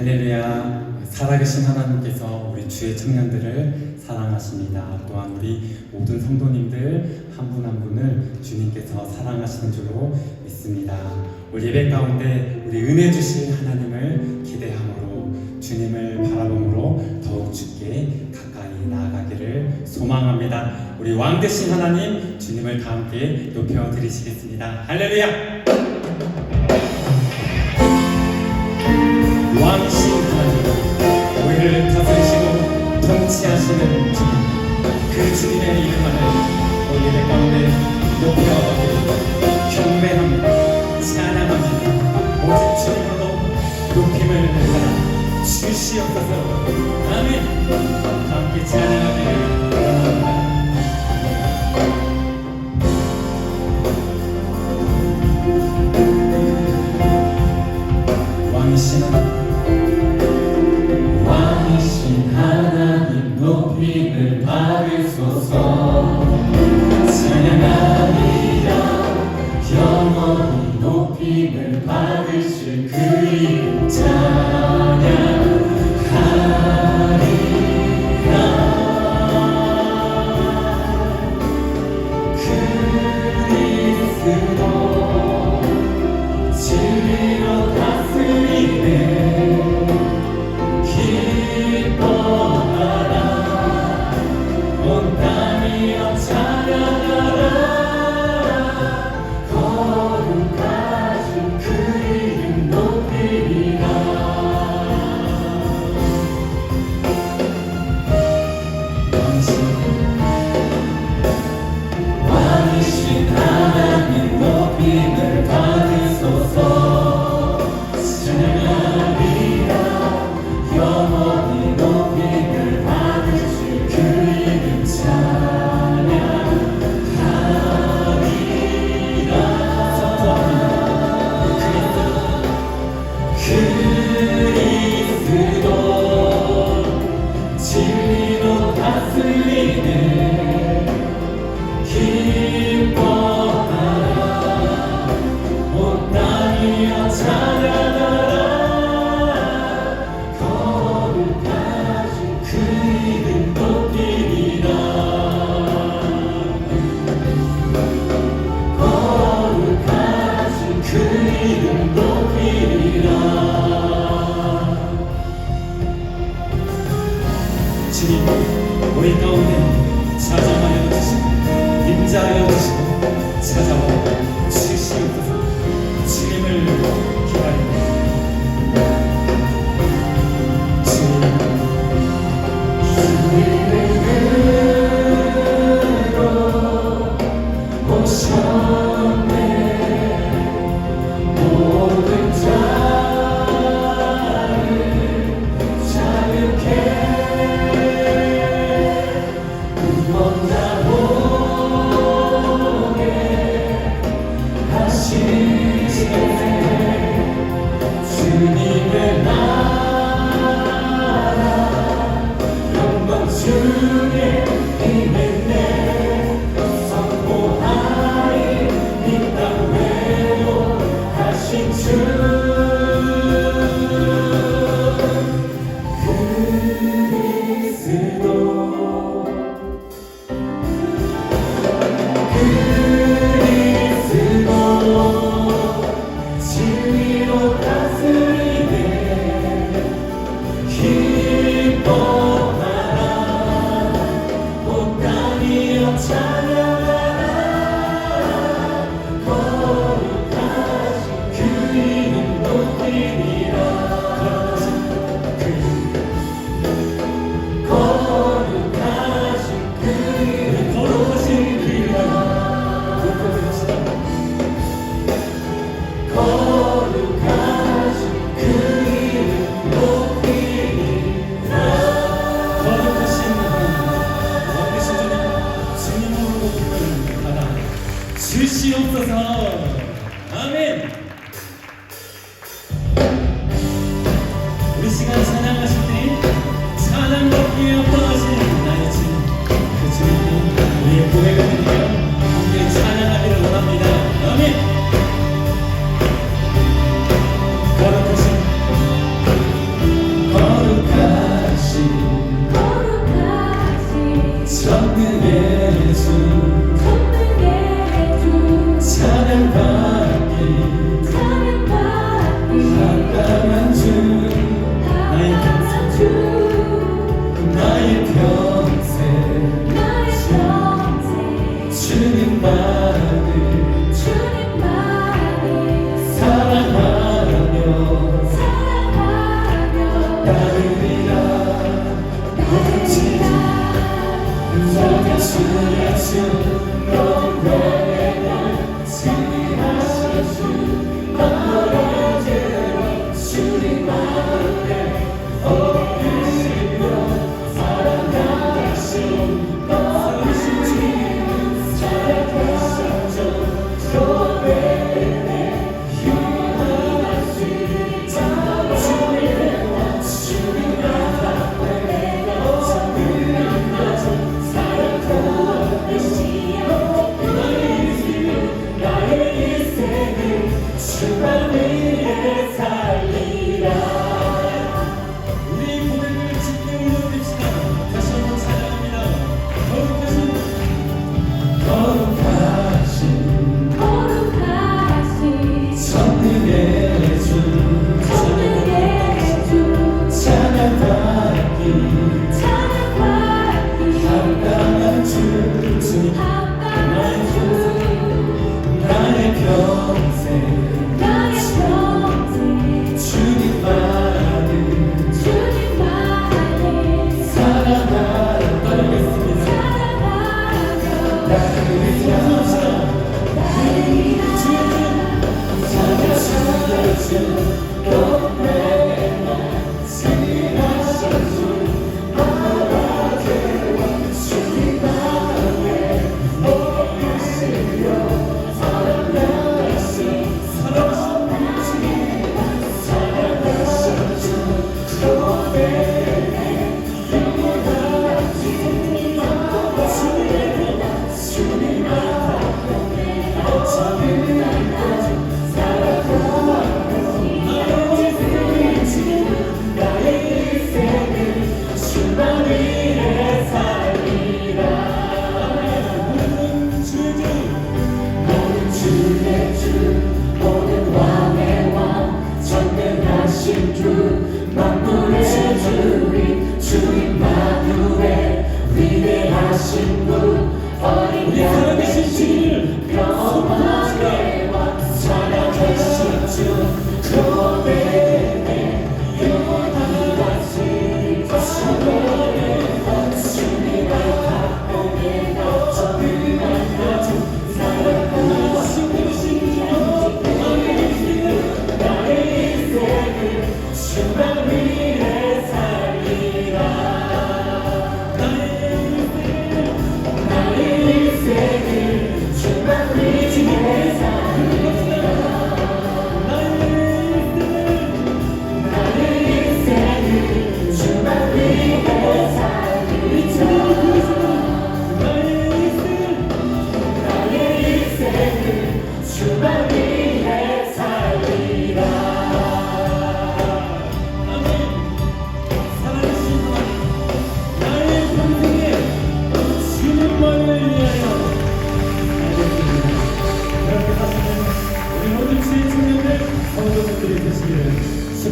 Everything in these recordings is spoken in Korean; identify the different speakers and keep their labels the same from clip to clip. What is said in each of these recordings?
Speaker 1: 할렐루야. 살아계신 하나님께서 우리 주의 청년들을 사랑하십니다. 또한 우리 모든 성도님들 한 분 한 분을 주님께서 사랑하시는 줄로 믿습니다. 우리 예배 가운데 우리 은혜 주실 하나님을 기대함으로 주님을 바라봄으로 더욱 주께 가까이 나아가기를 소망합니다. 우리 왕 되신 하나님 주님을 다 함께 높여드리시겠습니다. 할렐루야. 왕이신 하나님, 우리를 다스리시고 통치하시는 주님, 그 주님의 이름만을 우리 예배 가운데 높여드리고 경배합니다. 찬양합니다. 오직 주님으로 높임을 받아 주시옵소서. 아멘. 함께 찬양하기를 원합니다.
Speaker 2: 왕이신 하나님 높임을 받으소서. 찬양하리라. 영원히 높임을 받으실 그 이름 찬양하리라. 그리스도 진리로 다스리네.
Speaker 1: 주님, 우리 가운데 찾아하여 주시고 임자하여 주시고 찾아와 주시옵소서. 주님을 기다립니다.
Speaker 2: 주님으로 오셨네. 모든 자를 자유케 주님의 나라 영광 중에 임했네. 선포하리 이 땅 외로하신 주.
Speaker 1: 주시옵소서. 아멘. 우리 시간 찬양하실 때 찬양 받기에 합당하신 나의 주님, 그 주님이 우리의 고백을 드리며 함께 찬양하기를 원합니다. 아멘. 거룩하신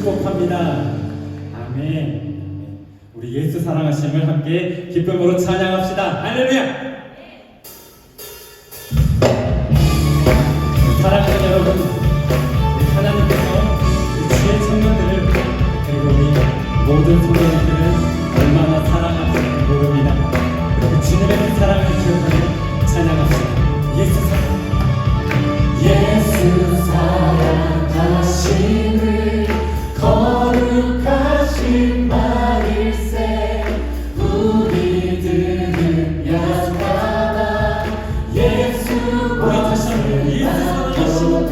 Speaker 1: 축복합니다. 아멘. 우리 예수 사랑하심을 함께 기쁨으로 찬양합시다. 할렐루야. 사랑하는 여러분, 우리 하나님께서 우리 주의 청년들을 그리고 우리 모든 성도님들을 얼마나 사랑하시는지 모릅니다. 그리고 주님의 그 사랑을 기억하며 찬양합시다. 예수 사랑.
Speaker 2: 예수 사랑하심을 거룩하신 말일세 우리들은 약하나 예수
Speaker 1: 우리 다시 한번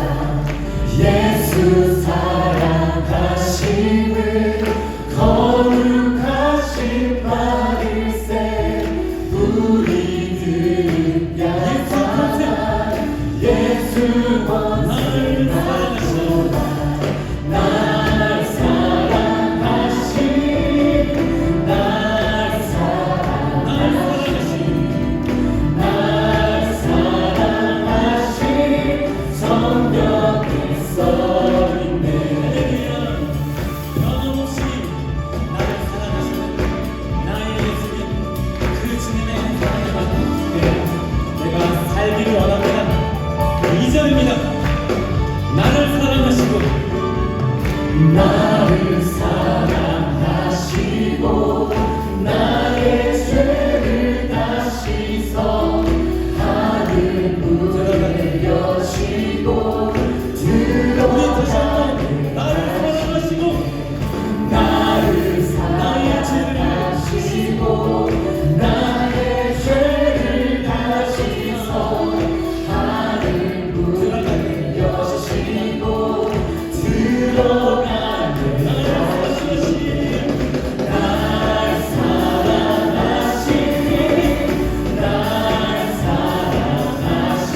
Speaker 2: 예수 사랑하심을 거룩하신 말일세 우리들은 약하나 예수 원수를 날 사랑하신 날 사랑하신 성령이 써있네.
Speaker 1: 변함없이 나를 사랑하시는 나의 예수님, 그 주님의 사랑을 받는 내가 살기를 원합니다. 2절입니다. 나를 사랑하시고
Speaker 2: 나를 사랑하시고 나의 죄를 다시 서 하늘 문을 여시고
Speaker 1: 우리 다시 한번 나를 사랑하시고
Speaker 2: 나를 사랑하시고 나의 죄를 다시 서 하늘 문을 여시고 들어가는 날 사랑하신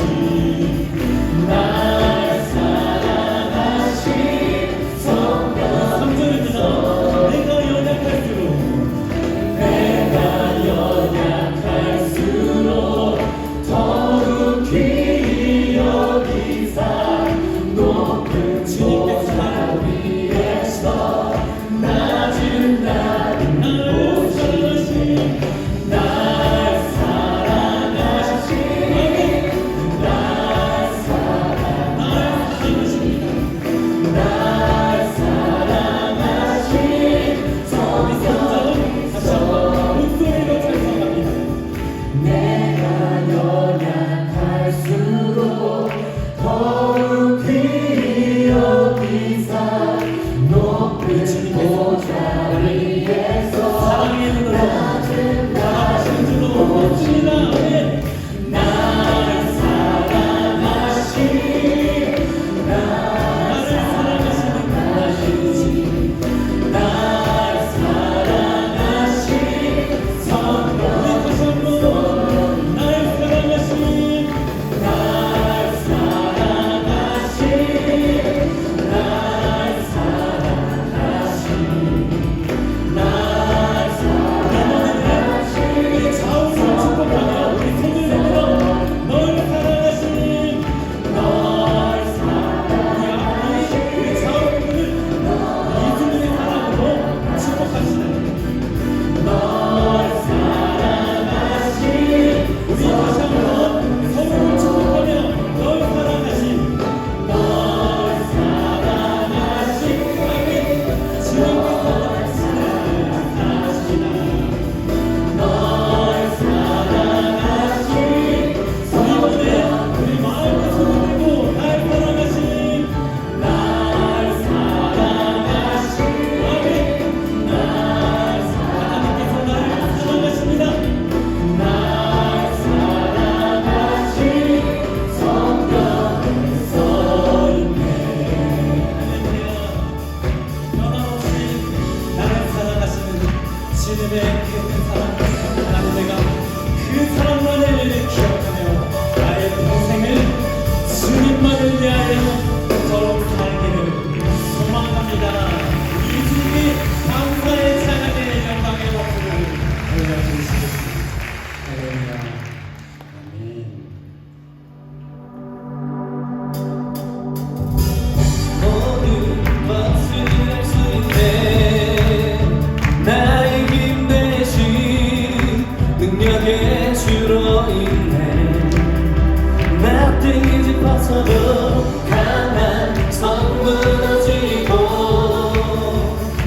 Speaker 2: 벗어도 강한 성 무너지고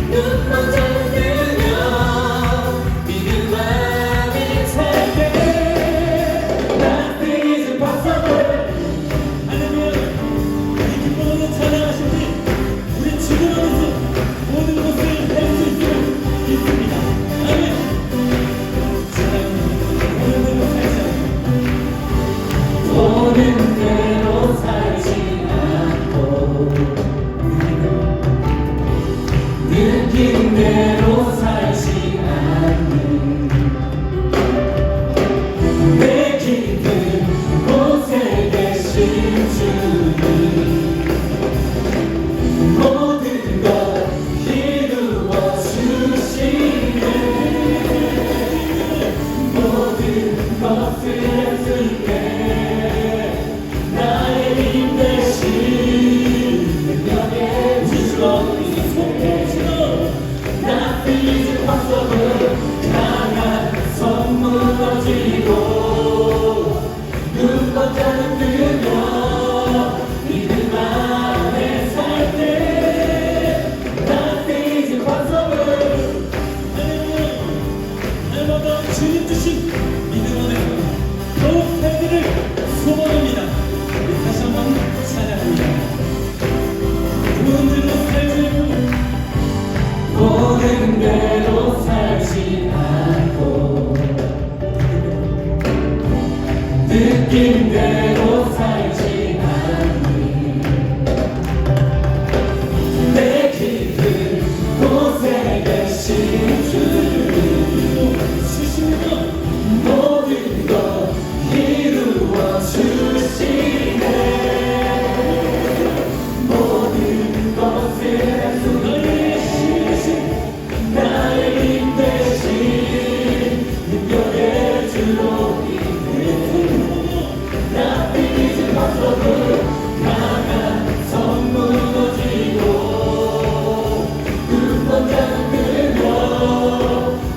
Speaker 2: 눈먼 자는 뜨면 믿음 안에 살게 Nothing is impossible.
Speaker 3: 하나님, 우리 기쁨으로 찬양하시니 우리 지금 안에서 모든 것을 할 수 있음을 믿습니다. 아멘. 찬양합니다. 오늘 대로 살자.
Speaker 2: 보는 대로 살지 않고 느낀 대로 살지 않는 내 깊은 곳에 계신 주님 모든 것 이루어 주시네 모든 것을 할 수 있게 나의 힘 대신 능력의 주로 Nothing is impossible. 강한 성 무너지고 눈먼 자는 뜨며 믿음 안에 살 때 Nothing is impossible.
Speaker 3: 날마다 주님 주신 믿음 안에서 더욱 살기를 소원합니다. 우리 다시 한번 찬양합니다. 모든 대로 살지 않고
Speaker 2: 모든 대로 살지 않고 느낀 대로 살지 않는 내 깊은 곳에 계신 주님 모든 것 이루어 주시네 모든 것을 할 수 있게 나의 힘 대신 능력의 주로 Nothing is impossible. 강한 성 무너지고 눈먼 자는 뜨며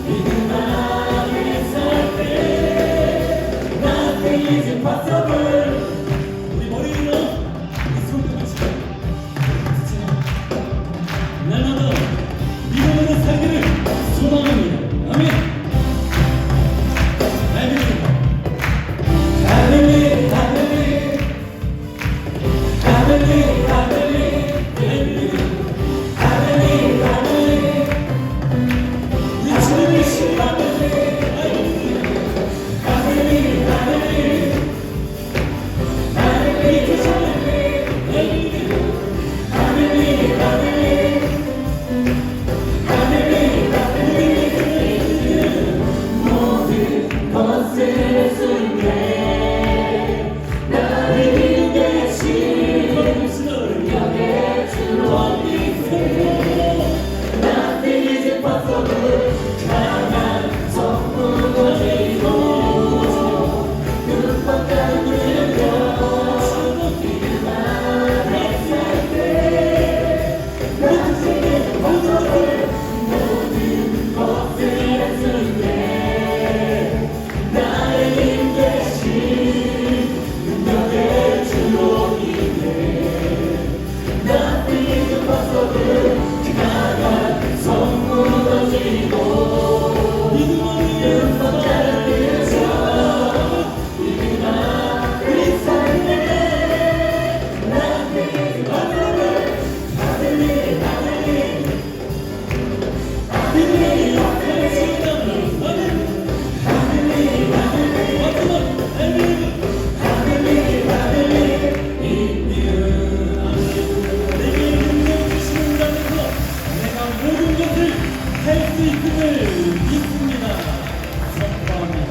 Speaker 2: 믿음 안에 살 때 Nothing is impossible.
Speaker 3: 우리 머리 위로 이 손을 같이 날마다 믿음으로 살기를 소망합니다. 아멘. 아멘.
Speaker 2: I believe, I believe, I believe, I believe, I believe, I believe.
Speaker 3: 우리 주님의 신랑을
Speaker 2: I believe, I believe, I believe, I believe, I believe, I believe. 모든 것을 할 수 있네 나의 힘 대신 능력의 주로 믿네 Nothing is impossible. 강한 성 무너지고 눈먼 자는 뜨며 믿음 안에 살 때 Nothing is impossible. 모든 것을 할 수 있네 나의 힘 대신 능력의 주로 믿네 Nothing is impossible. 강한 성 무너지고 눈먼 자는 뜨며 믿음 안에 살 때 Nothing is impossible. I believe, I believe, I believe, I believe.
Speaker 3: 할수 있음을 믿습니다. 선포합니다.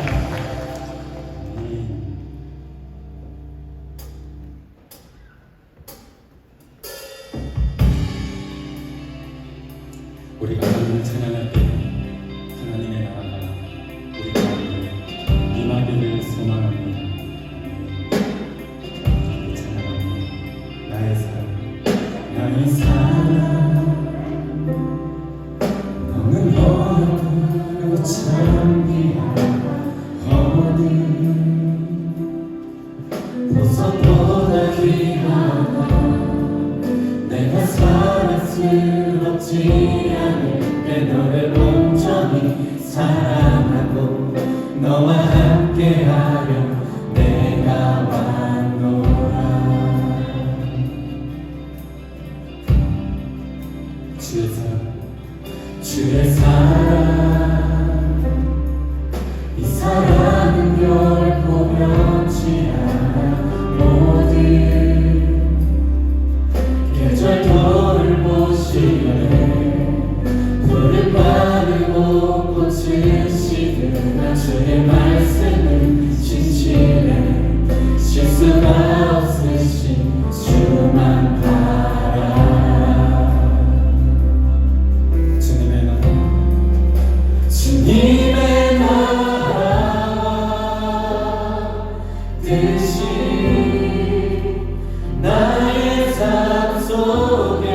Speaker 1: 우리가 하나님을 찬양할 때 하나님의 나라가 우리 가운데 임하기를 소망합니다. 찬양합니다. 나의 사랑, 나의 사랑, 너는 어디로 참기야 어디 보석
Speaker 2: 보다 귀하다 내가 사랑스럽지 않을 때 너를 온전히 사랑하고 너와 함께하려 내가 왔노라. 주의 사랑 이 사랑은 결코 변치 않아 모든 계절 돌보시네 푸른 마르고 꽃은 시드나 주의 말씀은 진실해 실수가 없으신 주만 바라. 주님의 나라와 뜻이 나의 삶 속에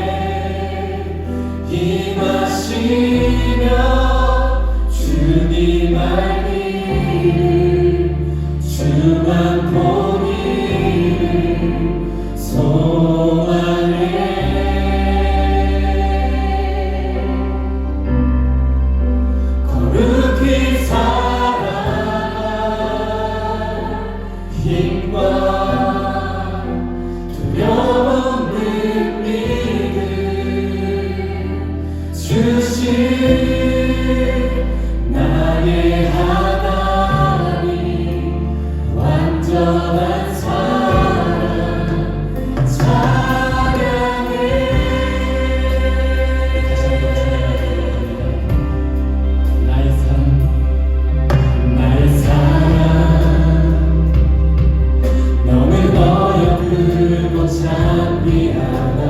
Speaker 2: 임하시며 주님 알기를 주만 보기를 소망해. 거룩히 살아갈 힘과 두려움 없는 믿음 주신 나의 하나님 완전한 사랑 찬양해. 다시 한번 찬양합니다. 나의 사랑 너는 어여쁘고 참 귀하다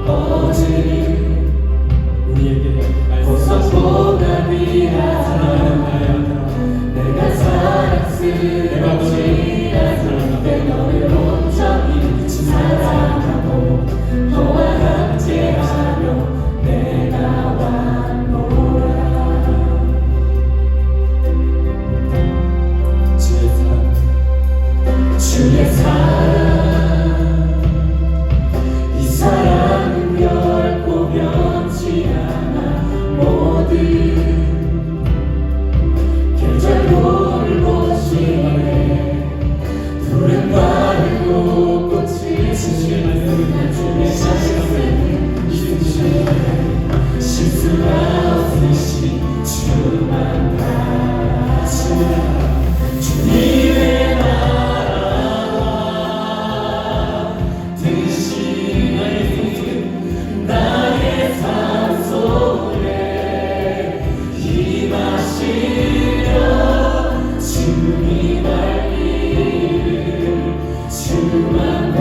Speaker 2: 어제
Speaker 3: 우리에게
Speaker 2: 보석보다 귀하다 내가 사랑스럽지 않을 때 너를 온전히 사랑하고 너와 함께하려 내가 왔노라. 주의 사랑 이 사랑은 결코 변치 않아 모든 계절 돌보시네 푸른 마르고 꽃이 지는 주의 말씀은 진실해 실수가 없으신 주만 바라시네. 주님의 나라와 뜻이 나의 삶 속에 임하시며 주님 알기를 주만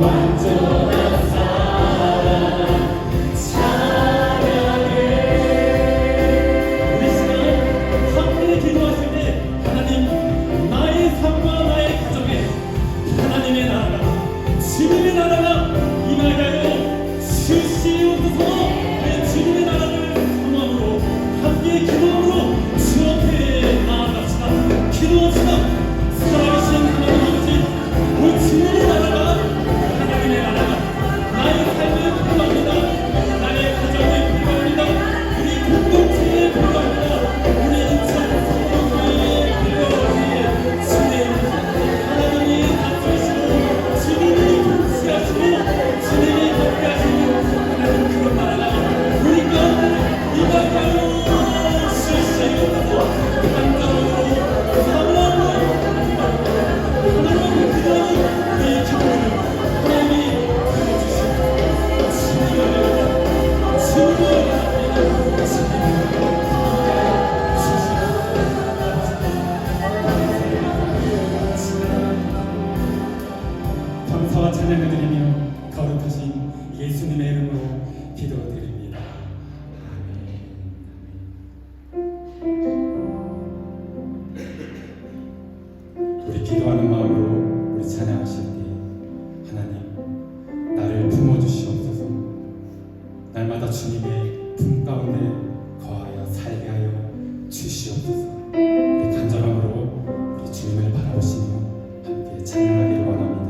Speaker 3: 완전한 사랑 찬양해. 우리 시간 함께 기도하실 때 하나님 나의 삶과 나의 가정에 하나님의 나라가 주님의 나라가 임하게 하여 주시옵소서. 내 주님의 나라를 소망으로 함께 기도함으로 주 앞에 나아갑시다. 기도합시다. 살아계신 하나님 아버지, 우리 주님의 나라가 하나님의 나라가 나의 삶에 필요합니다. 나의 가정에 필요합니다. 우리 공동체에 필요합니다. 우리 인천 성도교회에 필요하기에 주님 하나님이 다스리시고 주님이 통치하시고 주님이 함께하시고 하나님 그런 나라가 우리 가운데 임하게 하여 주시옵소서. 감정으로 사랑으로 하나님의 기도하는 우리의 기도를 하나님이 들어주시고 주님을
Speaker 1: 감사와 찬양을 드리며 거룩하신 예수님의 이름으로 기도드립니다. 우리 기도하는 마음으로 우리 찬양하실 때 하나님 나를 품어주시옵소서. 날마다 주님의 품 가운데 거하여 살게 하여 주시옵소서. 우리 간절함으로 우리 주님을 바라보시며 함께 찬양하기를 원합니다.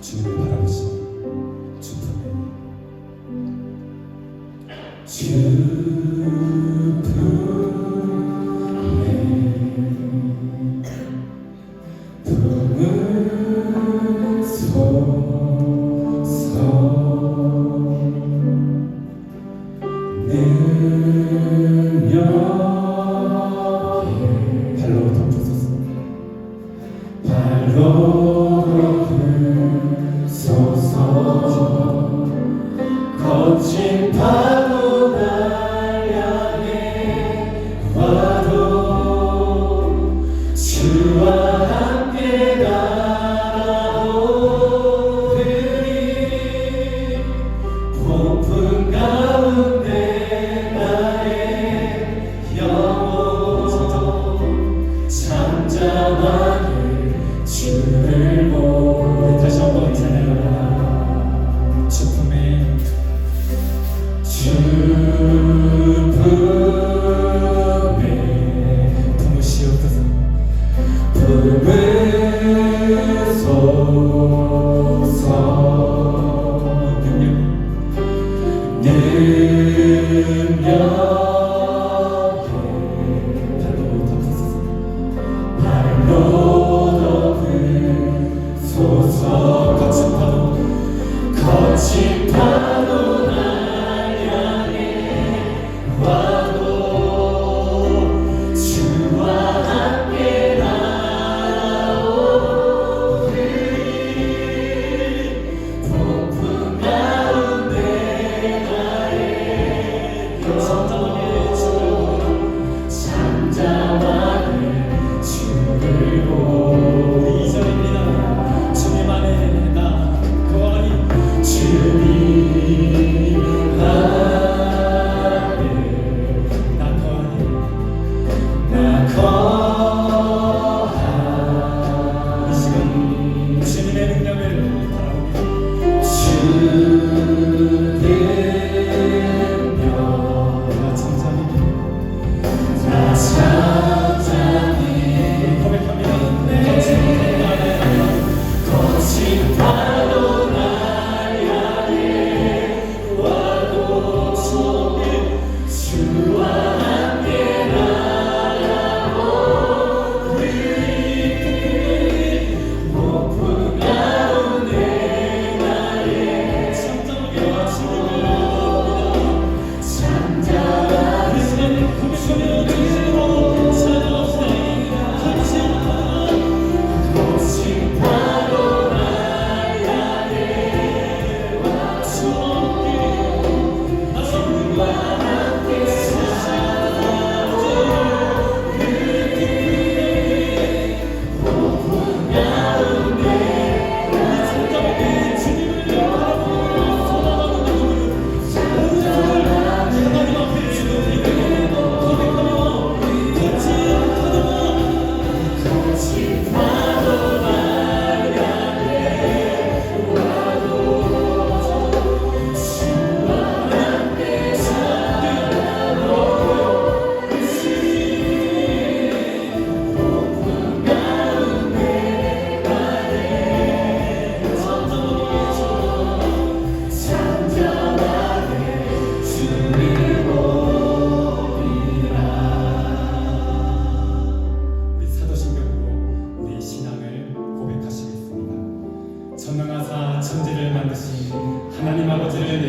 Speaker 1: 주님을 바라보시며 주품에 발로 덮으소서.
Speaker 2: 거친 파도 날 향해 와도 주와 함께 나오리니 폭풍 가운데 나의 영혼 잠잠하게 주를 보고
Speaker 1: 다시 한번 찬양합니다. 주품에 품으시옵소서.
Speaker 2: 품으소서. 능력에
Speaker 1: 발로 덮으소서.
Speaker 2: 발로 덮으소서. 거친 파도 날 향해 와도 주와 함께 나오리니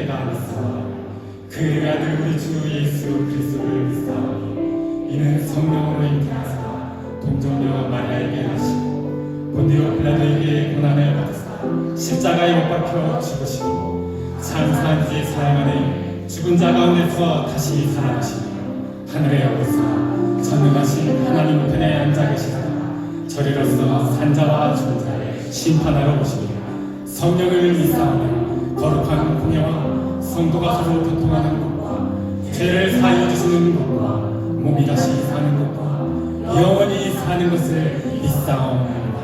Speaker 1: 내가 믿사오니 그의 아들 우리 주 예수 그리스도를 믿사오니 이는 성령으로 잉태하사 동정녀 마리아에게 나시고 본디오 빌라도에게 고난을 받으사 십자가에 못 박혀 죽으시고 장사한 지 사흘 만에 죽은 자 가운데서 다시 살아나시며 하늘에 오르사 전능하신 하나님 편에 앉아 계시다가 저리로서 산자와 죽은 자를 심판하러 오시며 성령을 믿사오니 거룩한 공예와 성도가 서로 교통하는 것과 죄를 사하여 주시는 것과 몸이 다시 사는 것과 영원히 사는 것을 믿사옵나이다.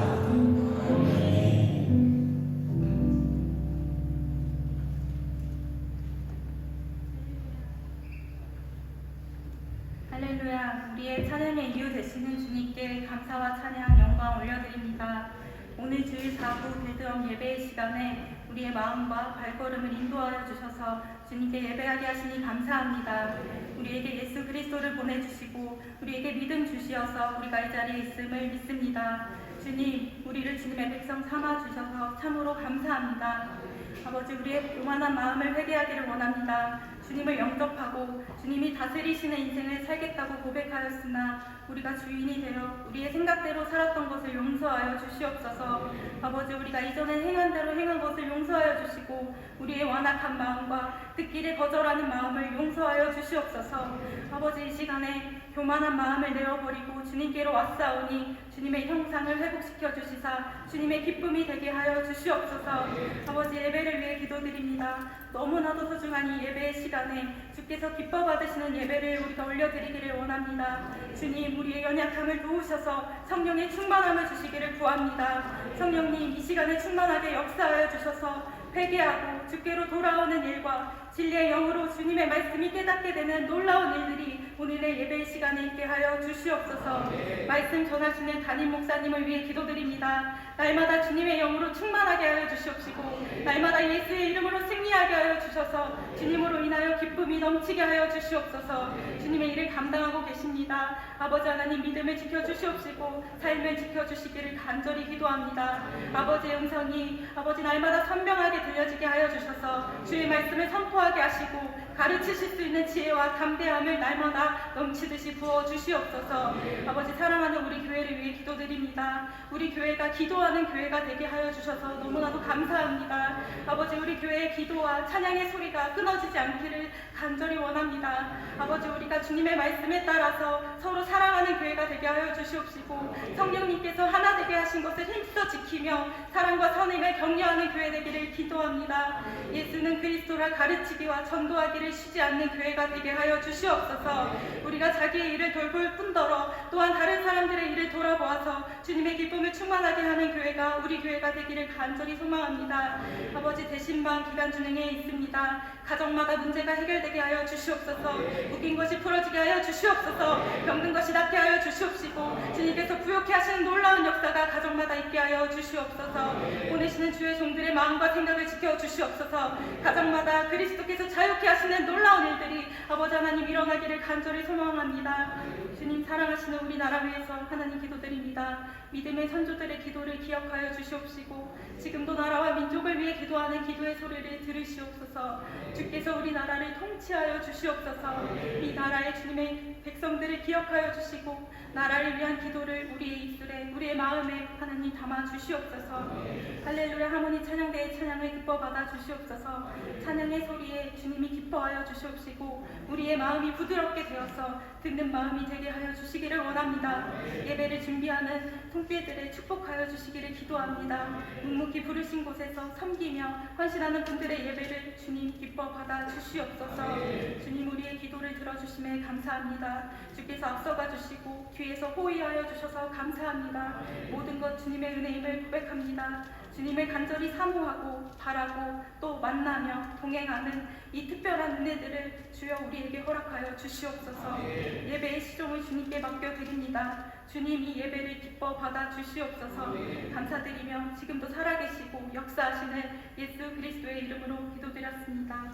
Speaker 4: 할렐루야. 우리의 찬양의 이유 되시는 주님께 감사와 찬양, 영광 올려드립니다. 오늘 주일 4부 빌드업 예배의 시간에 우리의 마음과 발걸음을 인도하여 주셔서 주님께 예배하게 하시니 감사합니다. 우리에게 예수 그리스도를 보내주시고 우리에게 믿음 주시어서 우리가 이 자리에 있음을 믿습니다. 주님, 우리를 주님의 백성 삼아 주셔서 참으로 감사합니다. 아버지, 우리의 교만한 마음을 회개하기를 원합니다. 주님을 영접하고 주님이 다스리시는 인생을 살겠다고 고백하였으나 우리가 주인이 되어 우리의 생각대로 살았던 것을 용서하여 주시옵소서. 아버지, 우리가 이전에 행한 대로 행한 것을 용서하여 주시고 우리의 완악한 마음과 듣기를 거절하는 마음을 용서하여 주시옵소서. 아버지, 이 시간에 교만한 마음을 내어버리고 주님께로 왔사오니 주님의 형상을 회복시켜 주시사 주님의 기쁨이 되게 하여 주시옵소서. 아버지, 예배를 위해 기도드립니다. 너무나도 소중한 이 예배의 시간에 주께서 기뻐 받으시는 예배를 우리가 올려드리기를 원합니다. 주님, 우리의 연약함을 도우셔서 성령의 충만함을 주시기를 구합니다. 성령님, 이 시간에 충만하게 역사하여 주셔서 회개하고 주께로 돌아오는 일과 진리의 영으로 주님의 말씀이 깨닫게 되는 놀라운 일들이 오늘의 예배의 시간에 있게 하여 주시옵소서. 말씀 전하시는 담임 목사님을 위해 기도드립니다. 날마다 주님의 영으로 충만하게 하여 주시옵시고 날마다 예수의 이름으로 승리하게 하여 주셔서 주님으로 인하여 기쁨이 넘치게 하여 주시옵소서. 주님의 일을 감당하고 계십니다. 아버지 하나님, 믿음을 지켜주시옵시고 삶을 지켜주시기를 간절히 기도합니다. 아버지의 음성이 아버지 날마다 선명하게 들려지게 하여 주셔서 주의 말씀을 선포하게 하시고 가르치실 수 있는 지혜와 담대함을 날마다 넘치듯이 부어주시옵소서. 아버지, 사랑하는 우리 교회를 위해 기도드립니다. 우리 교회가 기도하는 교회가 되게 하여 주셔서 너무나도 감사합니다. 아버지, 우리 교회의 기도와 찬양의 소리가 끊어지지 않기를 간절히 원합니다. 아버지, 우리가 주님의 말씀에 따라서 서로 사랑하는 교회가 되게 하여 주시옵시고 성령님께서 하나 되게 하신 것을 힘써 지키며 사랑과 선행을 격려하는 교회 되기를 기도합니다. 예수는 그리스도라 가르치기와 전도하기를 쉬지 않는 교회가 되게 하여 주시옵소서. 우리가 자기의 일을 돌볼 뿐더러 또한 다른 사람들의 일을 돌아보아서 주님의 기쁨을 충만하게 하는 교회가 우리 교회가 되기를 간절히 소망합니다. 아버지, 대신방 기간 준행에 있습니다. 가정마다 문제가 해결되게 하여 주시옵소서. 묶인 것이 풀어지게 하여 주시옵소서. 병든 것이 낫게 하여 주시옵시고 주님께서 부욕케 하시는 놀라운 역사가 가정마다 있게 하여 주시옵소서. 보내시는 주의 종들의 마음과 생각을 지켜 주시옵소서. 가정마다 그리스도께서 자유케 하시는 놀라운 일들이 아버지 하나님 일어나기를 간절히 소망합니다. 주님, 사랑하시는 우리나라 위해서 하나님 기도드립니다. 믿음의 선조들의 기도를 기억하여 주시옵시고 지금도 나라와 민족을 위해 기도하는 기도의 소리를 들으시옵소서. 주께서 우리나라를 통치하여 주시옵소서. 이 나라의 주님의 백성들을 기억하여 주시고 나라를 위한 기도를 우리의 입술에 우리의 마음에 하나님 담아 주시옵소서. 할렐루야 하모니 찬양대의 찬양을 기뻐 받아 주시옵소서. 찬양의 소리에 주님이 기뻐하여 주시옵시고 우리의 마음이 부드럽게 되어서 듣는 마음이 되게 하여 주시기를 원합니다. 예배를 준비하는 통비들을 축복하여 주시기를 기도합니다. 묵묵히 부르신 곳에서 섬기며 헌신하는 분들의 예배를 주님 기뻐 받아 주시옵소서. 주님, 우리의 기도를 들어주심에 감사합니다. 주께서 앞서가 주시고 뒤에서 호위하여 주셔서 감사합니다. 모든 것 주님의 은혜임을 고백합니다. 주님을 간절히 사모하고 바라고 또 만나며 동행하는 이 특별한 은혜들을 주여 우리에게 허락하여 주시옵소서. 예배의 시종을 주님께 맡겨드립니다. 주님이 예배를 기뻐 받아 주시옵소서. 감사드리며 지금도 살아계시고 역사하시는 예수 그리스도의 이름으로 기도드렸습니다.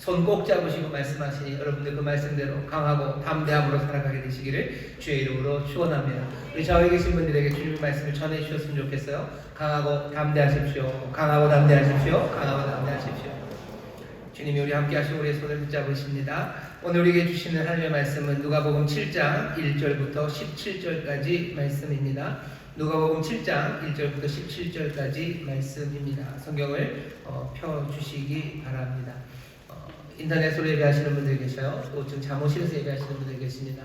Speaker 5: 손 꼭 잡으시고 말씀하시니 여러분들 그 말씀대로 강하고 담대함으로 살아가게 되시기를 주의 이름으로 축원합니다. 우리 좌우에 계신 분들에게 주님의 말씀을 전해 주셨으면 좋겠어요. 강하고 담대하십시오. 강하고 담대하십시오. 강하고 담대하십시오. 주님이 우리 함께 하시고 우리의 손을 붙잡으십니다. 오늘 우리에게 주시는 하나님의 말씀은 누가복음 7장 1절부터 17절까지 말씀입니다. 누가복음 7장 1절부터 17절까지 말씀입니다. 성경을 펴주시기 바랍니다. 인터넷으로 예배하시는 분들 계셔요. 또 지금 잠옷실에서 예배하시는 분들 계십니다.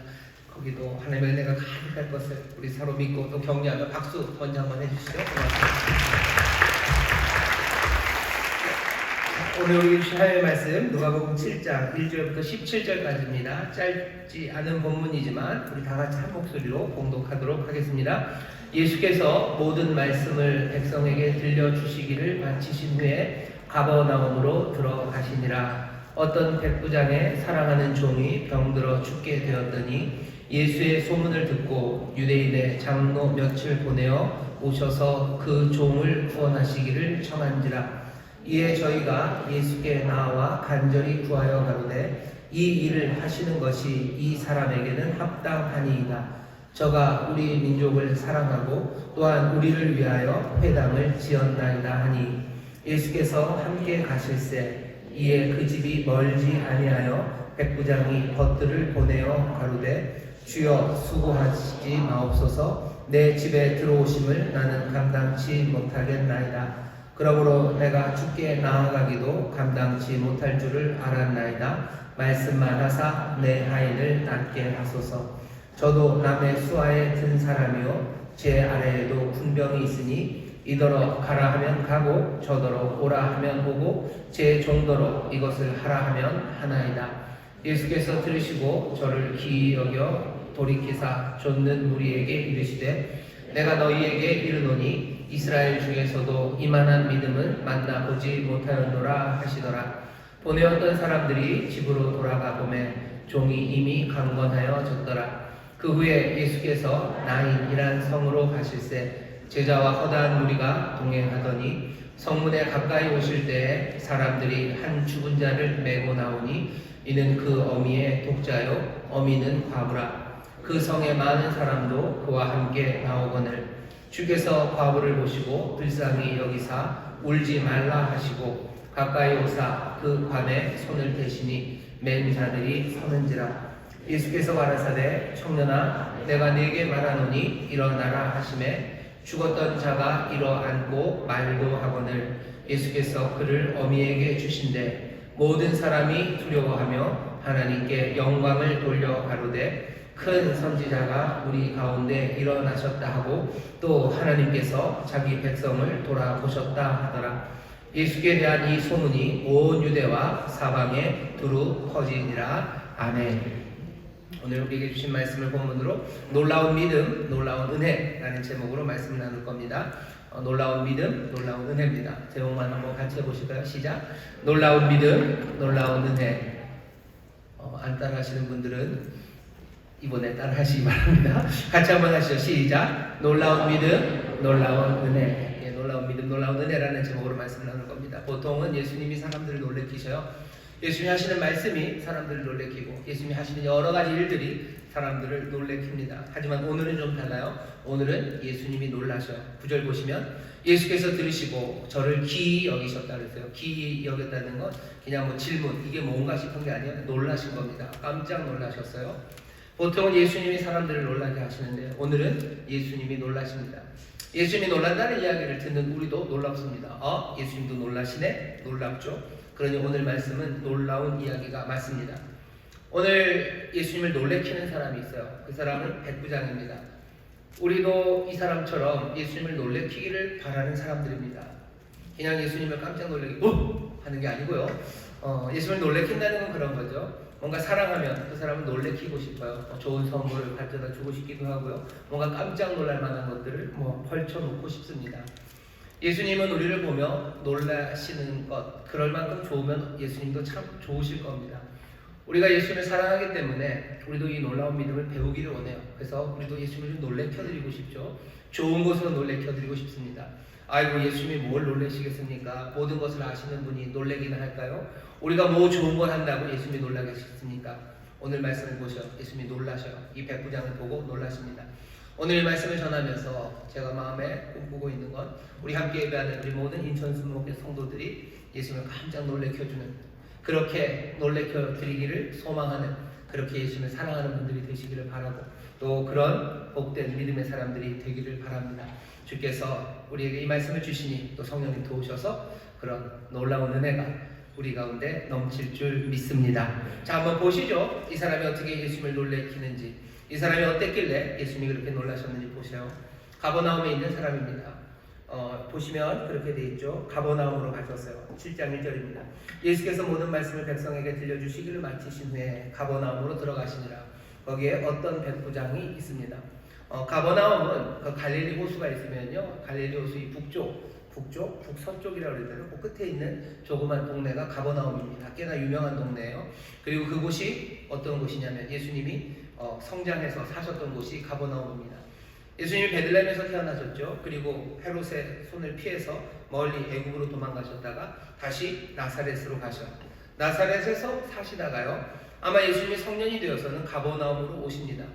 Speaker 5: 거기도 하나님의 은혜가 가득할 것을 우리 서로 믿고 또 격려하며 박수 먼저 한번 해주시죠. 오늘 우리 주신 하나님의 말씀 누가복음 7장 1절부터 17절까지입니다. 짧지 않은 본문이지만 우리 다 같이 한 목소리로 봉독하도록 하겠습니다. 예수께서 모든 말씀을 백성에게 들려주시기를 마치신 후에 가버나움으로 들어가시니라. 어떤 백부장의 사랑하는 종이 병들어 죽게 되었더니 예수의 소문을 듣고 유대인의 장로 몇을 보내어 오셔서 그 종을 구원하시기를 청한지라. 이에 저희가 예수께 나와 간절히 구하여 가로되 이 일을 하시는 것이 이 사람에게는 합당하니이다. 저가 우리 민족을 사랑하고 또한 우리를 위하여 회당을 지었나이다 하니 예수께서 함께 가실새 이에 그 집이 멀지 아니하여 백부장이 벗들을 보내어 가로되 주여 수고하시지 마옵소서. 내 집에 들어오심을 나는 감당치 못하겠나이다. 그러므로 내가 주께 나아가기도 감당치 못할 줄을 알았나이다. 말씀만 하사 내 하인을 낫게 하소서. 저도 남의 수하에 든 사람이요 제 아래에도 군병이 있으니 이더러 가라 하면 가고 저더러 오라 하면 오고 제 종더러 이것을 하라 하면 하나이다. 예수께서 들으시고 저를 기이 여겨 돌이키사 쫓는 무리에게 이르시되 내가 너희에게 이르노니 이스라엘 중에서도 이만한 믿음은 만나보지 못하였노라 하시더라. 보내었던 사람들이 집으로 돌아가 보매 종이 이미 강건하여졌더라. 그 후에 예수께서 나인이란 성으로 가실새 제자와 허다한 무리가 동행하더니 성문에 가까이 오실 때에 사람들이 한 죽은 자를 메고 나오니 이는 그 어미의 독자요 어미는 과부라. 그 성에 많은 사람도 그와 함께 나오거늘 주께서 과부를 보시고 불쌍히 여기사 울지 말라 하시고 가까이 오사 그 관에 손을 대시니 맨 자들이 서는지라. 예수께서 가라사대 청년아 내가 네게 말하노니 일어나라 하시매 죽었던 자가 일어앉고 말도 하거늘 예수께서 그를 어미에게 주신대 모든 사람이 두려워하며 하나님께 영광을 돌려 가로되 큰 선지자가 우리 가운데 일어나셨다 하고 또 하나님께서 자기 백성을 돌아보셨다 하더라. 예수께 대한 이 소문이 온 유대와 사방에 두루 퍼지니라. 아멘. 오늘 우리에게 주신 말씀을 본문으로 놀라운 믿음, 놀라운 은혜라는 제목으로 말씀을 나눌 겁니다. 놀라운 믿음, 놀라운 은혜입니다. 제목만 한번 같이 해보실까요? 시작. 놀라운 믿음, 놀라운 은혜. 안 따라하시는 분들은 이번에 따라하시기 바랍니다. 같이 한번 하시죠. 시작. 놀라운 믿음, 놀라운 은혜. 예, 놀라운 믿음, 놀라운 은혜라는 제목으로 말씀을 나눌 겁니다. 보통은 예수님이 사람들을 놀래키셔요. 예수님이 하시는 말씀이 사람들을 놀래키고 예수님이 하시는 여러 가지 일들이 사람들을 놀래킵니다. 하지만 오늘은 좀 달라요. 오늘은 예수님이 놀라셔요. 9절 보시면 예수께서 들으시고 저를 기이 여기셨다 그랬어요. 기이 여겼다는 건 그냥 뭐 질문 이게 뭔가 싶은 게 아니에요. 놀라신 겁니다. 깜짝 놀라셨어요. 보통은 예수님이 사람들을 놀라게 하시는데 오늘은 예수님이 놀라십니다. 예수님이 놀란다는 이야기를 듣는 우리도 놀랍습니다. 예수님도 놀라시네? 놀랍죠? 그러니 오늘 말씀은 놀라운 이야기가 맞습니다. 오늘 예수님을 놀래키는 사람이 있어요. 그 사람은 백부장입니다. 우리도 이 사람처럼 예수님을 놀래키기를 바라는 사람들입니다. 그냥 예수님을 깜짝 놀래키고 하는 게 아니고요. 예수님을 놀래킨다는 건 그런 거죠. 뭔가 사랑하면 그 사람은 놀래키고 싶어요. 좋은 선물을 가져다 주고 싶기도 하고요. 뭔가 깜짝 놀랄 만한 것들을 펼쳐놓고 싶습니다. 예수님은 우리를 보며 놀라시는 것, 그럴 만큼 좋으면 예수님도 참 좋으실 겁니다. 우리가 예수님을 사랑하기 때문에 우리도 이 놀라운 믿음을 배우기를 원해요. 그래서 우리도 예수님을 좀 놀래켜드리고 싶죠. 좋은 곳으로 놀래켜드리고 싶습니다. 아이고 예수님이 뭘 놀라시겠습니까? 모든 것을 아시는 분이 놀라기는 할까요? 우리가 뭐 좋은 걸 한다고 예수님이 놀라겠습니까? 오늘 말씀을 보셔 예수님이 놀라셔요. 이 백부장을 보고 놀라십니다. 오늘 이 말씀을 전하면서 제가 마음에 꿈꾸고 있는 건 우리 함께 예배하는 우리 모든 인천순목교 성도들이 예수님을 깜짝 놀래켜주는, 그렇게 놀래켜 드리기를 소망하는, 그렇게 예수님을 사랑하는 분들이 되시기를 바라고, 또 그런 복된 믿음의 사람들이 되기를 바랍니다. 주께서 우리에게 이 말씀을 주시니 또 성령님 도우셔서 그런 놀라운 은혜가 우리 가운데 넘칠 줄 믿습니다. 자, 한번 보시죠. 이 사람이 어떻게 예수님을 놀래키는지, 이 사람이 어땠길래 예수님이 그렇게 놀라셨는지 보세요. 가버나움에 있는 사람입니다. 보시면 그렇게 돼 있죠. 가버나움으로 가셨어요. 7장 1절입니다. 예수께서 모든 말씀을 백성에게 들려주시기를 마치신 후에 가버나움으로 들어가시니라. 거기에 어떤 백부장이 있습니다. 가버나움은 그 갈릴리 호수가 있으면요, 갈릴리 호수 이 북서쪽이라고 그러잖아요. 그 끝에 있는 조그만 동네가 가버나움입니다. 꽤나 유명한 동네예요. 그리고 그곳이 어떤 곳이냐면 예수님이 성장해서 사셨던 곳이 가버나움입니다. 예수님이 베들레헴에서 태어나셨죠. 그리고 헤롯의 손을 피해서 멀리 애굽으로 도망가셨다가 다시 나사렛으로 가셔. 나사렛에서 사시다가요, 아마 예수님이 성년이 되어서는 가버나움으로 오십니다.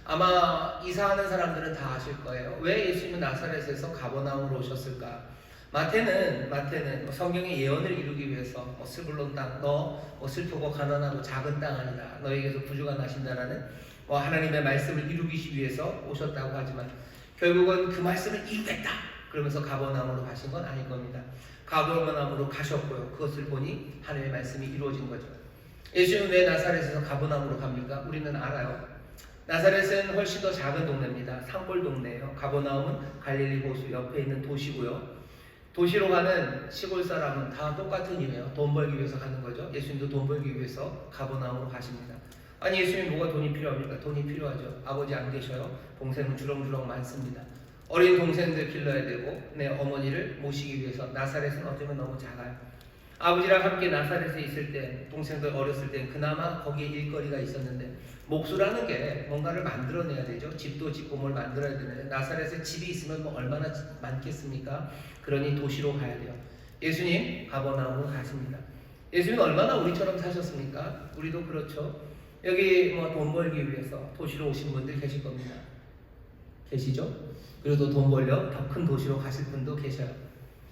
Speaker 5: 아마 이사하는 사람들은 다 아실 거예요. 왜 예수님은 나사렛에서 가버나움으로 오셨을까? 마태는 성경의 예언을 이루기 위해서 스불론 땅, 너 슬프고 가난하고 작은 땅 아니다, 너에게서 부주가 나신다라는 하나님의 말씀을 이루기 위해서 오셨다고 하지만 결국은 그 말씀을 이루겠다 그러면서 가버나움으로 가신 건 아닐 겁니다. 가버나움으로 가셨고요, 그것을 보니 하나님의 말씀이 이루어진 거죠. 예수님은 왜 나사렛에서 가버나움으로 갑니까? 우리는 알아요. 나사렛은 훨씬 더 작은 동네입니다. 산골 동네예요. 가버나움은 갈릴리 호수 옆에 있는 도시고요. 도시로 가는 시골 사람은 다 똑같은 이유예요. 돈 벌기 위해서 가는 거죠. 예수님도 돈 벌기 위해서 가버나움으로 가십니다. 아니 예수님이 뭐가 돈이 필요합니까? 돈이 필요하죠. 아버지 안 계셔요. 동생은 주렁주렁 많습니다. 어린 동생들 길러야 되고 내 어머니를 모시기 위해서. 나사렛은 어쩌면 너무 작아요. 아버지랑 함께 나사렛에 있을 때, 동생들 어렸을 때 그나마 거기에 일거리가 있었는데, 목수라는 게 뭔가를 만들어내야 되죠. 집도 짓고 뭘 만들어야 되는데 나사렛에 집이 있으면 뭐 얼마나 많겠습니까? 그러니 도시로 가야 돼요. 예수님 가버나움으로 가십니다. 예수님은 얼마나 우리처럼 사셨습니까? 우리도 그렇죠. 여기 돈 벌기 위해서 도시로 오신 분들 계실 겁니다. 계시죠? 그리고 또 돈 벌려 더 큰 도시로 가실 분도 계셔요.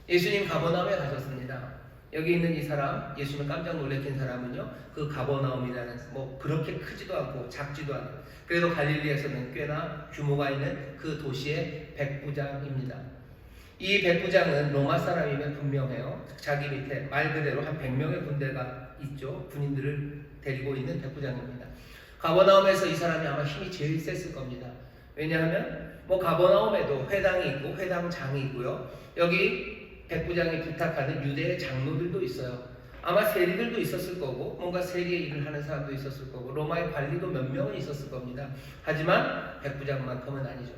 Speaker 5: 예수님 가버나움에 가셨습니다. 여기 있는 이 사람, 예수님을 깜짝 놀래킨 사람은요, 그 가버나움이라는 그렇게 크지도 않고 작지도 않은, 그래도 갈릴리에서는 꽤나 규모가 있는 그 도시의 백부장입니다. 이 백부장은 로마 사람임에 분명해요. 자기 밑에 말 그대로 한 100명의 군대가 있죠. 군인들을 데리고 있는 백부장입니다. 가버나움에서 이 사람이 아마 힘이 제일 셌을 겁니다. 왜냐하면 가버나움에도 회당이 있고 회당장이 있고요, 여기 백부장이 부탁하는 유대의 장로들도 있어요. 아마 세리들도 있었을 거고, 뭔가 세리의 일을 하는 사람도 있었을 거고, 로마의 관리도 몇 명은 있었을 겁니다. 하지만 백부장만큼은 아니죠.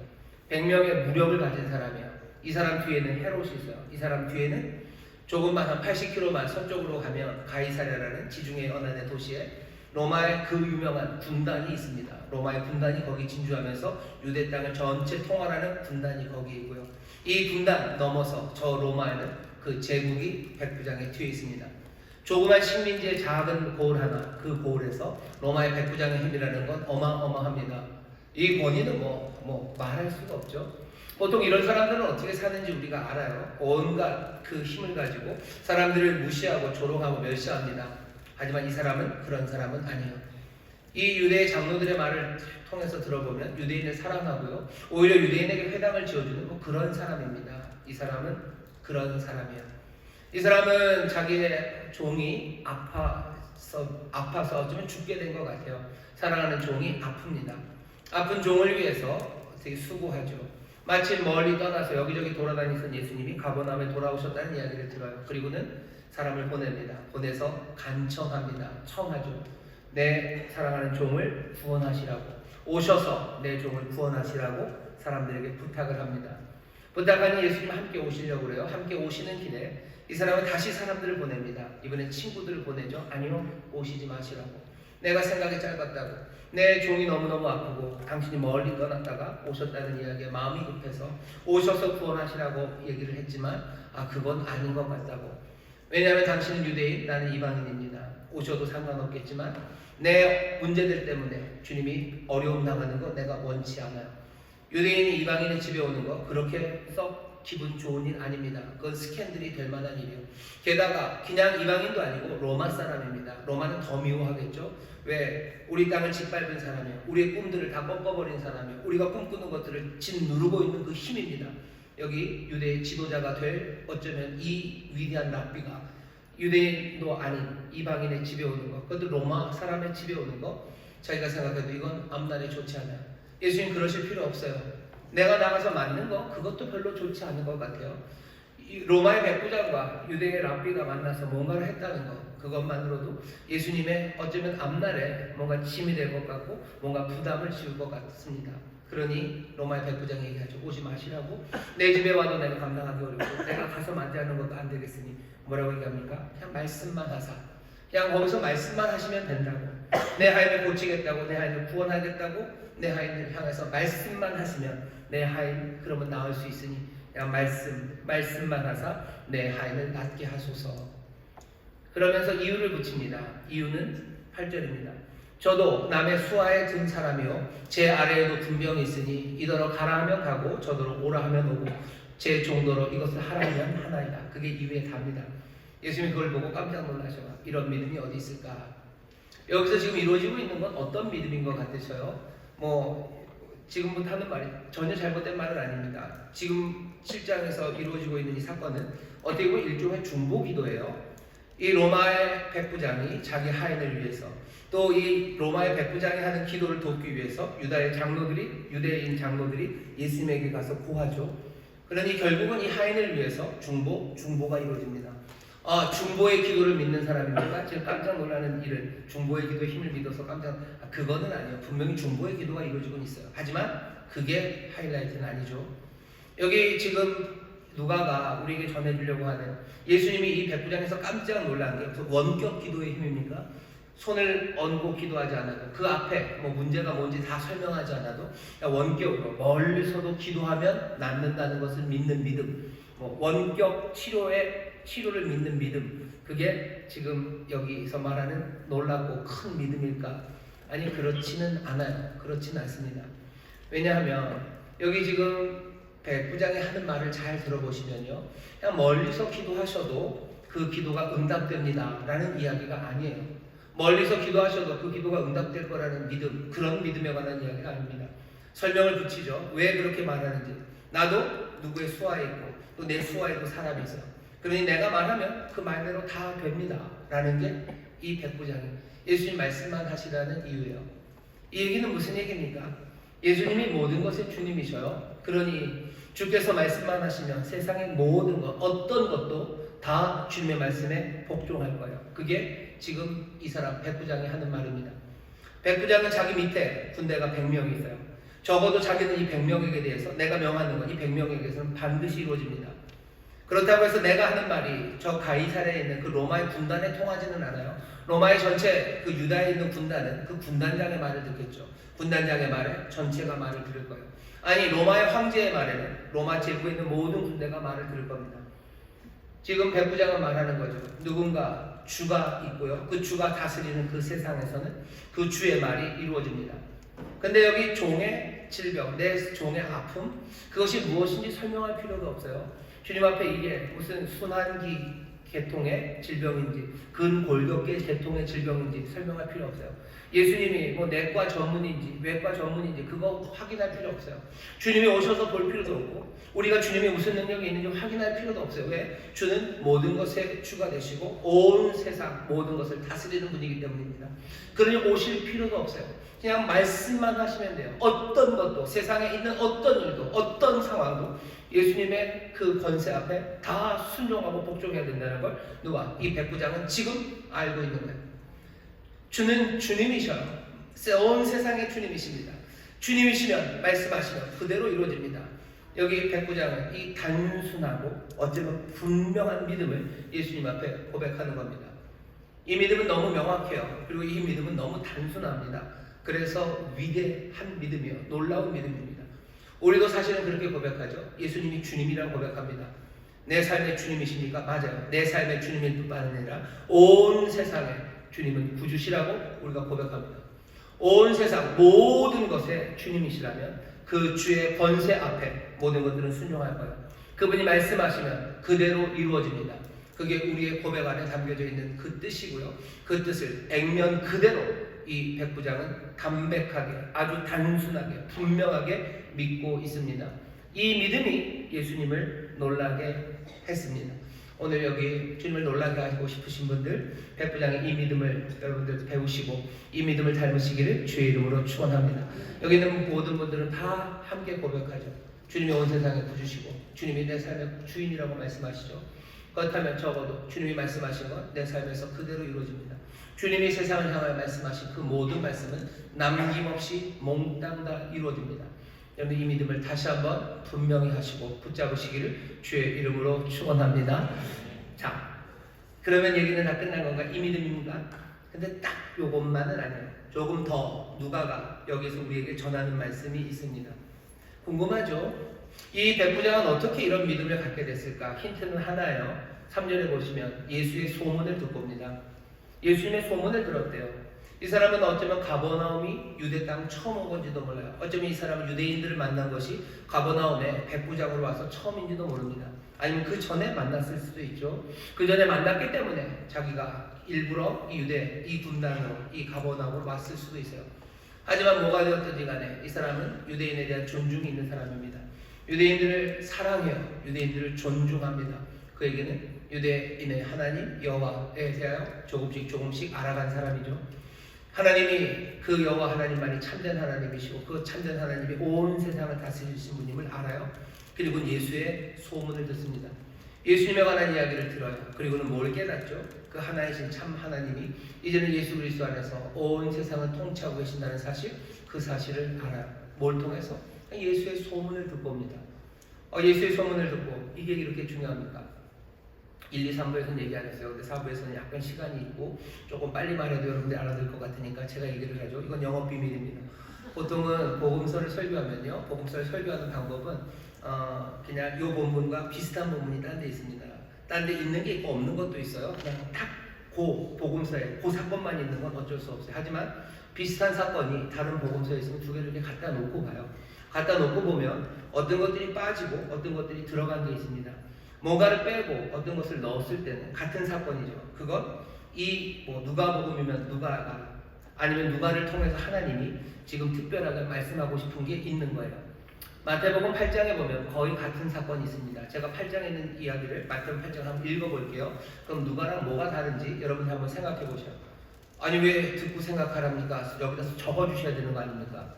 Speaker 5: 100명의 무력을 가진 사람이에요. 이 사람 뒤에는 헤롯이 있어요. 이 사람 뒤에는 조금만 한 80km만 서쪽으로 가면 가이사랴라는 지중해 연안의 도시에 로마의 그 유명한 군단이 있습니다. 로마의 군단이 거기 진주하면서 유대 땅을 전체 통할하는 군단이 거기 있고요. 이 군단 넘어서 저 로마에는 그 제국이 백부장의 뒤에 있습니다. 조그만 식민지의 작은 고을 하나, 그 고을에서 로마의 백부장의 힘이라는 건 어마어마합니다. 이 권위는 말할 수가 없죠. 보통 이런 사람들은 어떻게 사는지 우리가 알아요. 온갖 그 힘을 가지고 사람들을 무시하고 조롱하고 멸시합니다. 하지만 이 사람은 그런 사람은 아니에요. 이 유대의 장로들의 말을 통해서 들어보면 유대인을 사랑하고요, 오히려 유대인에게 회당을 지어주는 그런 사람입니다. 이 사람은 그런 사람이에요. 이 사람은 자기의 종이 아파서 어쩌면 죽게 된 것 같아요. 사랑하는 종이 아픕니다. 아픈 종을 위해서 되게 수고하죠. 마침 멀리 떠나서 여기저기 돌아다니던 예수님이 가버나움에 돌아오셨다는 이야기를 들어요. 그리고는 사람을 보냅니다. 보내서 간청합니다. 청하죠. 내 사랑하는 종을 구원하시라고, 오셔서 내 종을 구원하시라고 사람들에게 부탁을 합니다. 부탁하니 예수님 함께 오시려고 그래요. 함께 오시는 길에 이 사람은 다시 사람들을 보냅니다. 이번엔 친구들을 보내죠. 아니요, 오시지 마시라고. 내가 생각이 짧았다고, 내 종이 너무너무 아프고 당신이 멀리 떠났다가 오셨다는 이야기에 마음이 급해서 오셔서 구원하시라고 얘기를 했지만 그건 아닌 것 같다고. 왜냐하면 당신은 유대인, 나는 이방인입니다. 오셔도 상관없겠지만 내 문제들 때문에 주님이 어려움 당하는 거 내가 원치 않아요. 유대인이 이방인의 집에 오는 거 그렇게 썩 기분 좋은 일 아닙니다. 그건 스캔들이 될 만한 일이에요. 게다가 그냥 이방인도 아니고 로마 사람입니다. 로마는 더 미워하겠죠. 왜? 우리 땅을 짓밟은 사람이에요. 우리의 꿈들을 다 꺾어버린 사람이에요. 우리가 꿈꾸는 것들을 짓누르고 있는 그 힘입니다. 여기 유대의 지도자가 될 어쩌면 이 위대한 랍비가 유대인도 아닌 이방인의 집에 오는 것, 그것도 로마 사람의 집에 오는 것, 자기가 생각해도 이건 앞날이 좋지 않아요. 예수님 그러실 필요 없어요. 내가 나가서 맞는 거 그것도 별로 좋지 않은 것 같아요. 이 로마의 백부장과 유대의 랍비가 만나서 뭔가를 했다는 것, 그것만으로도 예수님의 어쩌면 앞날에 뭔가 짐이 될 것 같고 뭔가 부담을 지울 것 같습니다. 그러니 로마의 백부장이 얘기하죠. 오지 마시라고. 내 집에 와도 내가 감당하기 어렵고 내가 가서 만지하는 것도 안 되겠으니 뭐라고 얘기합니까? 그냥 말씀만 하사. 그냥 거기서 말씀만 하시면 된다고. 내 하인을 고치겠다고, 내 하인을 구원하겠다고, 내 하인을 향해서 말씀만 하시면 내 하인 그러면 나을 수 있으니 그냥 말씀만 하사 내 하인을 낫게 하소서. 그러면서 이유를 붙입니다. 이유는 8절입니다. 저도 남의 수하에 든 사람이요 제 아래에도 군병이 있으니 이더러 가라 하면 가고 저더러 오라 하면 오고 제 정도로 이것을 하라 하면 하나이다. 그게 이유의 답니다. 예수님이 그걸 보고 깜짝 놀라셔. 이런 믿음이 어디 있을까? 여기서 지금 이루어지고 있는 건 어떤 믿음인 것 같으셔요? 지금부터 하는 말이 전혀 잘못된 말은 아닙니다. 지금 7장에서 이루어지고 있는 이 사건은 어떻게 보면 일종의 중보기도예요. 이 로마의 백부장이 자기 하인을 위해서, 또 이 로마의 백부장이 하는 기도를 돕기 위해서 유대인 장로들이 예수님에게 가서 고하죠. 그러니 결국은 이 하인을 위해서 중보가 이루어집니다. 중보의 기도를 믿는 사람입니까? 지금 깜짝 놀라는 일은 중보의 기도의 힘을 믿어서 그거는 아니에요. 분명히 중보의 기도가 이루어지고 있어요. 하지만 그게 하이라이트는 아니죠. 여기 지금 누가가 우리에게 전해주려고 하는 예수님이 이 백부장에서 깜짝 놀란 게 원격 기도의 힘입니까? 손을 얹고 기도하지 않아도 그 앞에 문제가 뭔지 다 설명하지 않아도 원격으로 멀리서도 기도하면 낫는다는 것을 믿는 믿음, 원격 치료를 믿는 믿음, 그게 지금 여기서 말하는 놀랍고 큰 믿음일까? 아니 그렇지는 않아요. 그렇지는 않습니다. 왜냐하면 여기 지금 백부장이 하는 말을 잘 들어보시면요, 그냥 멀리서 기도하셔도 그 기도가 응답됩니다 라는 이야기가 아니에요. 멀리서 기도하셔도 그 기도가 응답될 거라는 믿음, 그런 믿음에 관한 이야기가 아닙니다. 설명을 붙이죠. 왜 그렇게 말하는지. 나도 누구의 수하에 있고 또 내 수하에도 사람이 있어요. 그러니 내가 말하면 그 말대로 다 됩니다 라는 게 이 백부장이 예수님 말씀만 하시라는 이유예요. 이 얘기는 무슨 얘기입니까? 예수님이 모든 것의 주님이셔요. 그러니 주께서 말씀만 하시면 세상의 모든 것, 어떤 것도 다 주님의 말씀에 복종할 거예요. 그게 지금 이 사람 백부장이 하는 말입니다. 백부장은 자기 밑에 군대가 100명이 있어요. 적어도 자기는 이 100명에게 대해서 내가 명하는 건 이 100명에게서는 반드시 이루어집니다. 그렇다고 해서 내가 하는 말이 저 가이사랴에 있는 그 로마의 군단에 통하지는 않아요. 로마의 전체 그 유다에 있는 군단은 그 군단장의 말을 듣겠죠. 군단장의 말에 전체가 말을 들을 거예요. 아니 로마의 황제의 말에는 로마 제국에 있는 모든 군대가 말을 들을 겁니다. 지금 백부장은 말하는 거죠. 누군가 주가 있고요. 그 주가 다스리는 그 세상에서는 그 주의 말이 이루어집니다. 근데 여기 종의 질병, 내 종의 아픔, 그것이 무엇인지 설명할 필요도 없어요. 주님 앞에 이게 무슨 순환기 계통의 질병인지 근골격계 계통의 질병인지 설명할 필요 없어요. 예수님이 내과 전문인지 외과 전문인지 그거 확인할 필요 없어요. 주님이 오셔서 볼 필요도 없고 우리가 주님이 무슨 능력이 있는지 확인할 필요도 없어요. 왜? 주는 모든 것의 주가 되시고 온 세상 모든 것을 다스리는 분이기 때문입니다. 그러니 오실 필요도 없어요. 그냥 말씀만 하시면 돼요. 어떤 것도 세상에 있는 어떤 일도 어떤 상황도 예수님의 그 권세 앞에 다 순종하고 복종해야 된다는 걸 이 백부장은 지금 알고 있는 거예요. 주는 주님이셔요. 온 세상의 주님이십니다. 주님이시면 말씀하시면 그대로 이루어집니다. 여기 백부장은 이 단순하고 어쩌면 분명한 믿음을 예수님 앞에 고백하는 겁니다. 이 믿음은 너무 명확해요. 그리고 이 믿음은 너무 단순합니다. 그래서 위대한 믿음이요, 놀라운 믿음입니다. 우리도 사실은 그렇게 고백하죠. 예수님이 주님이라고 고백합니다. 내 삶의 주님이십니까? 맞아요. 내 삶의 주님일 뿐만 아니라 온 세상에 주님은 구주시라고 우리가 고백합니다. 온 세상 모든 것에 주님이시라면 그 주의 권세 앞에 모든 것들은 순종할 거예요. 그분이 말씀하시면 그대로 이루어집니다. 그게 우리의 고백 안에 담겨져 있는 그 뜻이고요. 그 뜻을 액면 그대로 이 백부장은 담백하게, 아주 단순하게, 분명하게 믿고 있습니다. 이 믿음이 예수님을 놀라게 했습니다. 오늘 여기 주님을 놀라게 하고 싶으신 분들, 백부장의 이 믿음을 여러분들 배우시고 이 믿음을 닮으시기를 주의 이름으로 축원합니다. 여기 있는 모든 분들은 다 함께 고백하죠. 주님이 온 세상에 구주시고 주님이 내 삶의 주인이라고 말씀하시죠. 그렇다면 적어도 주님이 말씀하신 건 내 삶에서 그대로 이루어집니다. 주님이 세상을 향하여 말씀하신 그 모든 말씀은 남김없이 몽땅 다 이루어집니다. 여러분 이 믿음을 다시 한번 분명히 하시고 붙잡으시기를 주의 이름으로 축원합니다. 자, 그러면 얘기는 다 끝난 건가? 이 믿음입니까? 근데 딱 요것만은 아니에요. 조금 더 누가가 여기서 우리에게 전하는 말씀이 있습니다. 궁금하죠? 이 백부장은 어떻게 이런 믿음을 갖게 됐을까? 힌트는 하나예요. 3절에 보시면 예수의 소문을 듣고 옵니다. 예수님의 소문을 들었대요. 이 사람은 어쩌면 가버나움이 유대 땅 처음 온 건지도 몰라요. 어쩌면 이 사람은 유대인들을 만난 것이 가버나움에 백부장으로 와서 처음인지도 모릅니다. 아니면 그 전에 만났을 수도 있죠. 그 전에 만났기 때문에 자기가 일부러 이 유대, 이 군단으로, 이 가버나움으로 왔을 수도 있어요. 하지만 뭐가 되었든지 간에 이 사람은 유대인에 대한 존중이 있는 사람입니다. 유대인들을 사랑해요. 유대인들을 존중합니다. 그에게는 유대인의 하나님 여호와에 대하여 조금씩 알아간 사람이죠. 하나님이 그 여호와 하나님만이 참된 하나님이시고 그 참된 하나님이 온 세상을 다스리신 분임을 알아요. 그리고 예수의 소문을 듣습니다. 예수님에 관한 이야기를 들어요. 그리고는 뭘 깨닫죠? 그 하나이신 참 하나님이 이제는 예수 그리스도 안에서 온 세상을 통치하고 계신다는 사실, 그 사실을 알아요. 뭘 통해서? 예수의 소문을 듣고 옵니다. 예수의 소문을 듣고 이게 이렇게 중요합니까? 1, 2, 3부에서는 얘기 안 했어요. 근데 4부에서는 약간 시간이 있고 조금 빨리 말해도 여러분들이 알아들 것 같으니까 제가 얘기를 하죠. 이건 영업 비밀입니다. 보통은 복음서를 설교하면요, 복음서를 설교하는 방법은 그냥 이 본문과 비슷한 본문이 딴 데 있습니다. 딴 데 있는 게 있고 없는 것도 있어요. 그냥 딱 그 복음서에 그 사건만 있는 건 어쩔 수 없어요. 하지만 비슷한 사건이 다른 복음서에 있으면 두 개를 이렇게 갖다 놓고 봐요. 갖다 놓고 보면 어떤 것들이 빠지고 어떤 것들이 들어간 게 있습니다. 뭔가를 빼고 어떤 것을 넣었을 때는 같은 사건이죠. 그건 이 누가복음이면 누가가 아니면 누가를 통해서 하나님이 지금 특별하게 말씀하고 싶은 게 있는 거예요. 마태복음 8장에 보면 거의 같은 사건이 있습니다. 제가 8장에 있는 이야기를 마태복음 8장 한번 읽어볼게요. 그럼 누가랑 뭐가 다른지 여러분이 한번 생각해 보셔요. 아니 왜 듣고 생각하랍니까? 여기다 적어주셔야 되는 거 아닙니까?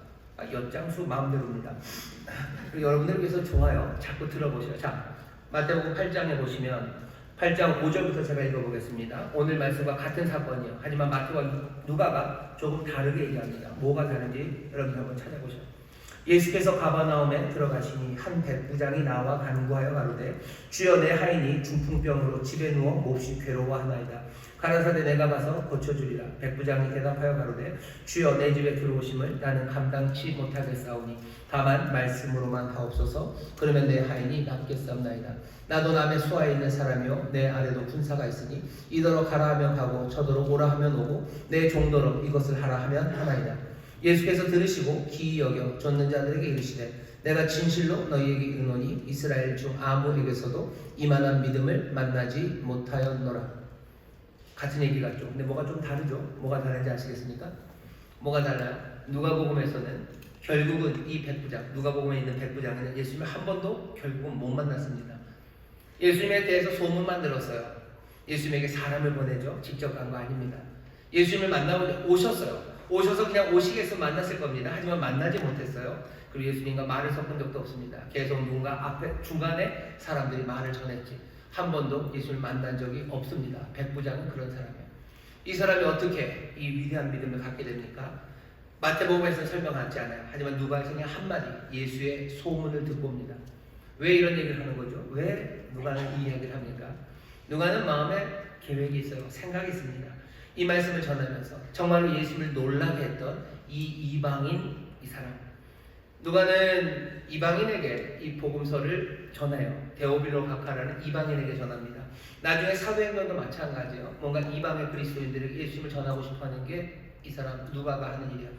Speaker 5: 연장수 마음대로입니다. 여러분들 위해서 좋아요. 자꾸 들어보셔요. 자, 마태복음 8장에 보시면 8장 5절부터 제가 읽어보겠습니다. 오늘 말씀과 같은 사건이요. 하지만 마태와 누가가 조금 다르게 얘기합니다. 뭐가 다른지 여러분 한번 찾아보셔요. 예수께서 가버나움에 들어가시니 한 백부장이 나와 간구하여 가로되 주여 내 하인이 중풍병으로 집에 누워 몹시 괴로워하나이다. 가라사대 내가 가서 고쳐주리라. 백부장이 대답하여 가로되 주여 내 집에 들어오심을 나는 감당치 못하겠사오니 다만 말씀으로만 하옵소서. 그러면 내 하인이 낫겠사옵나이다. 나도 남의 수하에 있는 사람이요 내 아래도 군사가 있으니 이더러 가라 하면 가고 저더러 오라 하면 오고 내 종더러 이것을 하라 하면 하나이다. 예수께서 들으시고 기이 여겨 쫓는 자들에게 이르시되 내가 진실로 너희에게 이르노니 이스라엘 중 아무에게서도 이만한 믿음을 만나지 못하였노라. 같은 얘기 같죠? 근데 뭐가 좀 다르죠? 뭐가 다른지 아시겠습니까? 뭐가 달라요? 누가복음에서는 결국은 이 백부장, 누가복음에 있는 백부장은 예수님을 한 번도 결국은 못 만났습니다. 예수님에 대해서 소문만 들었어요. 예수님에게 사람을 보내죠. 직접 간 거 아닙니다. 예수님을 만나고 오셨어요. 오셔서 그냥 오시겠으면 만났을 겁니다. 하지만 만나지 못했어요. 그리고 예수님과 말을 섞은 적도 없습니다. 계속 누군가 앞에 중간에 사람들이 말을 전했지 한 번도 예수님을 만난 적이 없습니다. 백부장은 그런 사람이에요. 이 사람이 어떻게 이 위대한 믿음을 갖게 됩니까? 마태복음에서는 설명하지 않아요. 하지만 누가에서 그냥 한마디 예수의 소문을 듣고 옵니다. 왜 이런 얘기를 하는 거죠? 왜 누가는 이 이야기를 합니까? 누가는 마음에 계획이 있어요. 생각이 있습니다. 이 말씀을 전하면서 정말로 예수님을 놀라게 했던 이 이방인 이 사람. 누가는 이방인에게 이 복음서를 전해요. 데오빌로 가카라는 이방인에게 전합니다. 나중에 사도행전도 마찬가지예요. 뭔가 이방의 그리스도인들에게 예수님을 전하고 싶어하는 게 이 사람 누가가 하는 일이야.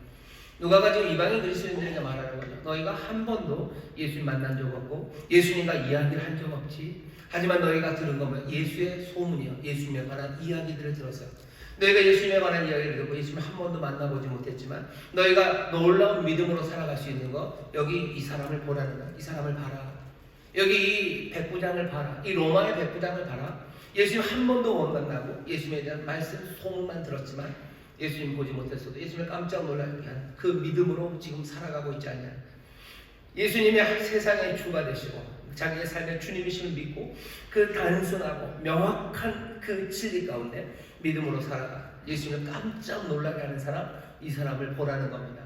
Speaker 5: 누가가 지금 이방인 그리스도인들에게 말하는 거죠. 너희가 한 번도 예수님 만난 적 없고 예수님과 이야기를 한 적 없지. 하지만 너희가 들은 거면 예수의 소문이요, 예수님에 관한 이야기들을 들었어요. 너희가 예수님에 관한 이야기를 듣고 예수님을 한 번도 만나보지 못했지만 너희가 놀라운 믿음으로 살아갈 수 있는 거, 여기 이 사람을 보라는 거야. 이 사람을 봐라. 여기 이 백부장을 봐라. 이 로마의 백부장을 봐라. 예수님 한 번도 못 만나고 예수님에 대한 말씀 소문만 들었지만 예수님 보지 못했어도 예수님을 깜짝 놀라게 한 그 믿음으로 지금 살아가고 있지 않냐. 예수님이 세상의 주가 되시고 자기의 삶의 주님이심을 믿고 그 단순하고 명확한 그 진리 가운데 믿음으로 살아가 예수님을 깜짝 놀라게 하는 사람, 이 사람을 보라는 겁니다.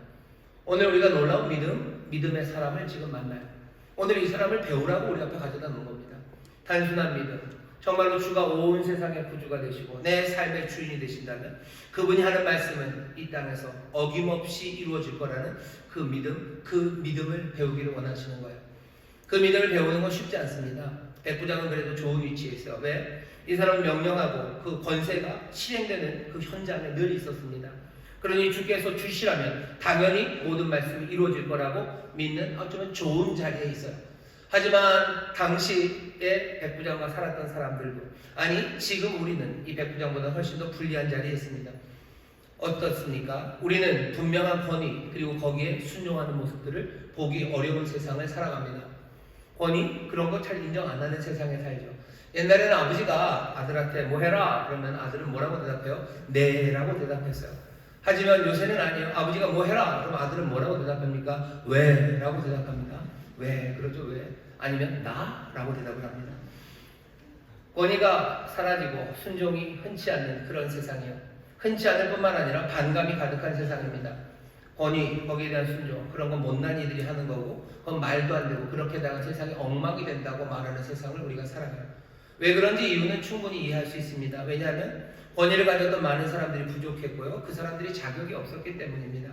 Speaker 5: 오늘 우리가 놀라운 믿음의 사람을 지금 만나요. 오늘 이 사람을 배우라고 우리 앞에 가져다 놓은 겁니다. 단순한 믿음, 정말로 주가 온 세상의 구주가 되시고 내 삶의 주인이 되신다면 그분이 하는 말씀은 이 땅에서 어김없이 이루어질 거라는 그 믿음을 배우기를 원하시는 거예요. 그 믿음을 배우는 건 쉽지 않습니다. 백부장은 그래도 좋은 위치에 있어요. 왜? 이 사람은 명령하고 그 권세가 실행되는 그 현장에 늘 있었습니다. 그러니 주께서 주시라면 당연히 모든 말씀이 이루어질 거라고 믿는 어쩌면 좋은 자리에 있어요. 하지만 당시에 백부장과 살았던 사람들도, 아니 지금 우리는 이 백부장보다 훨씬 더 불리한 자리에 있습니다. 어떻습니까? 우리는 분명한 권위 그리고 거기에 순종하는 모습들을 보기 어려운 세상을 살아갑니다. 권위 그런 거 잘 인정 안 하는 세상에 살죠. 옛날에는 아버지가 아들한테 뭐 해라 그러면 아들은 뭐라고 대답해요? 네 라고 대답했어요. 하지만 요새는 아니에요. 아버지가 뭐 해라 그럼 아들은 뭐라고 대답합니까? 왜? 라고 대답합니다. 왜? 그러죠. 왜? 아니면 나? 라고 대답을 합니다. 권위가 사라지고 순종이 흔치 않는 그런 세상이요. 흔치 않을 뿐만 아니라 반감이 가득한 세상입니다. 권위, 거기에 대한 순종, 그런 건 못난 이들이 하는 거고 그건 말도 안 되고 그렇게다가 세상이 엉망이 된다고 말하는 세상을 우리가 살아가요. 왜 그런지 이유는 충분히 이해할 수 있습니다. 왜냐하면 권위를 가졌던 많은 사람들이 부족했고요. 그 사람들이 자격이 없었기 때문입니다.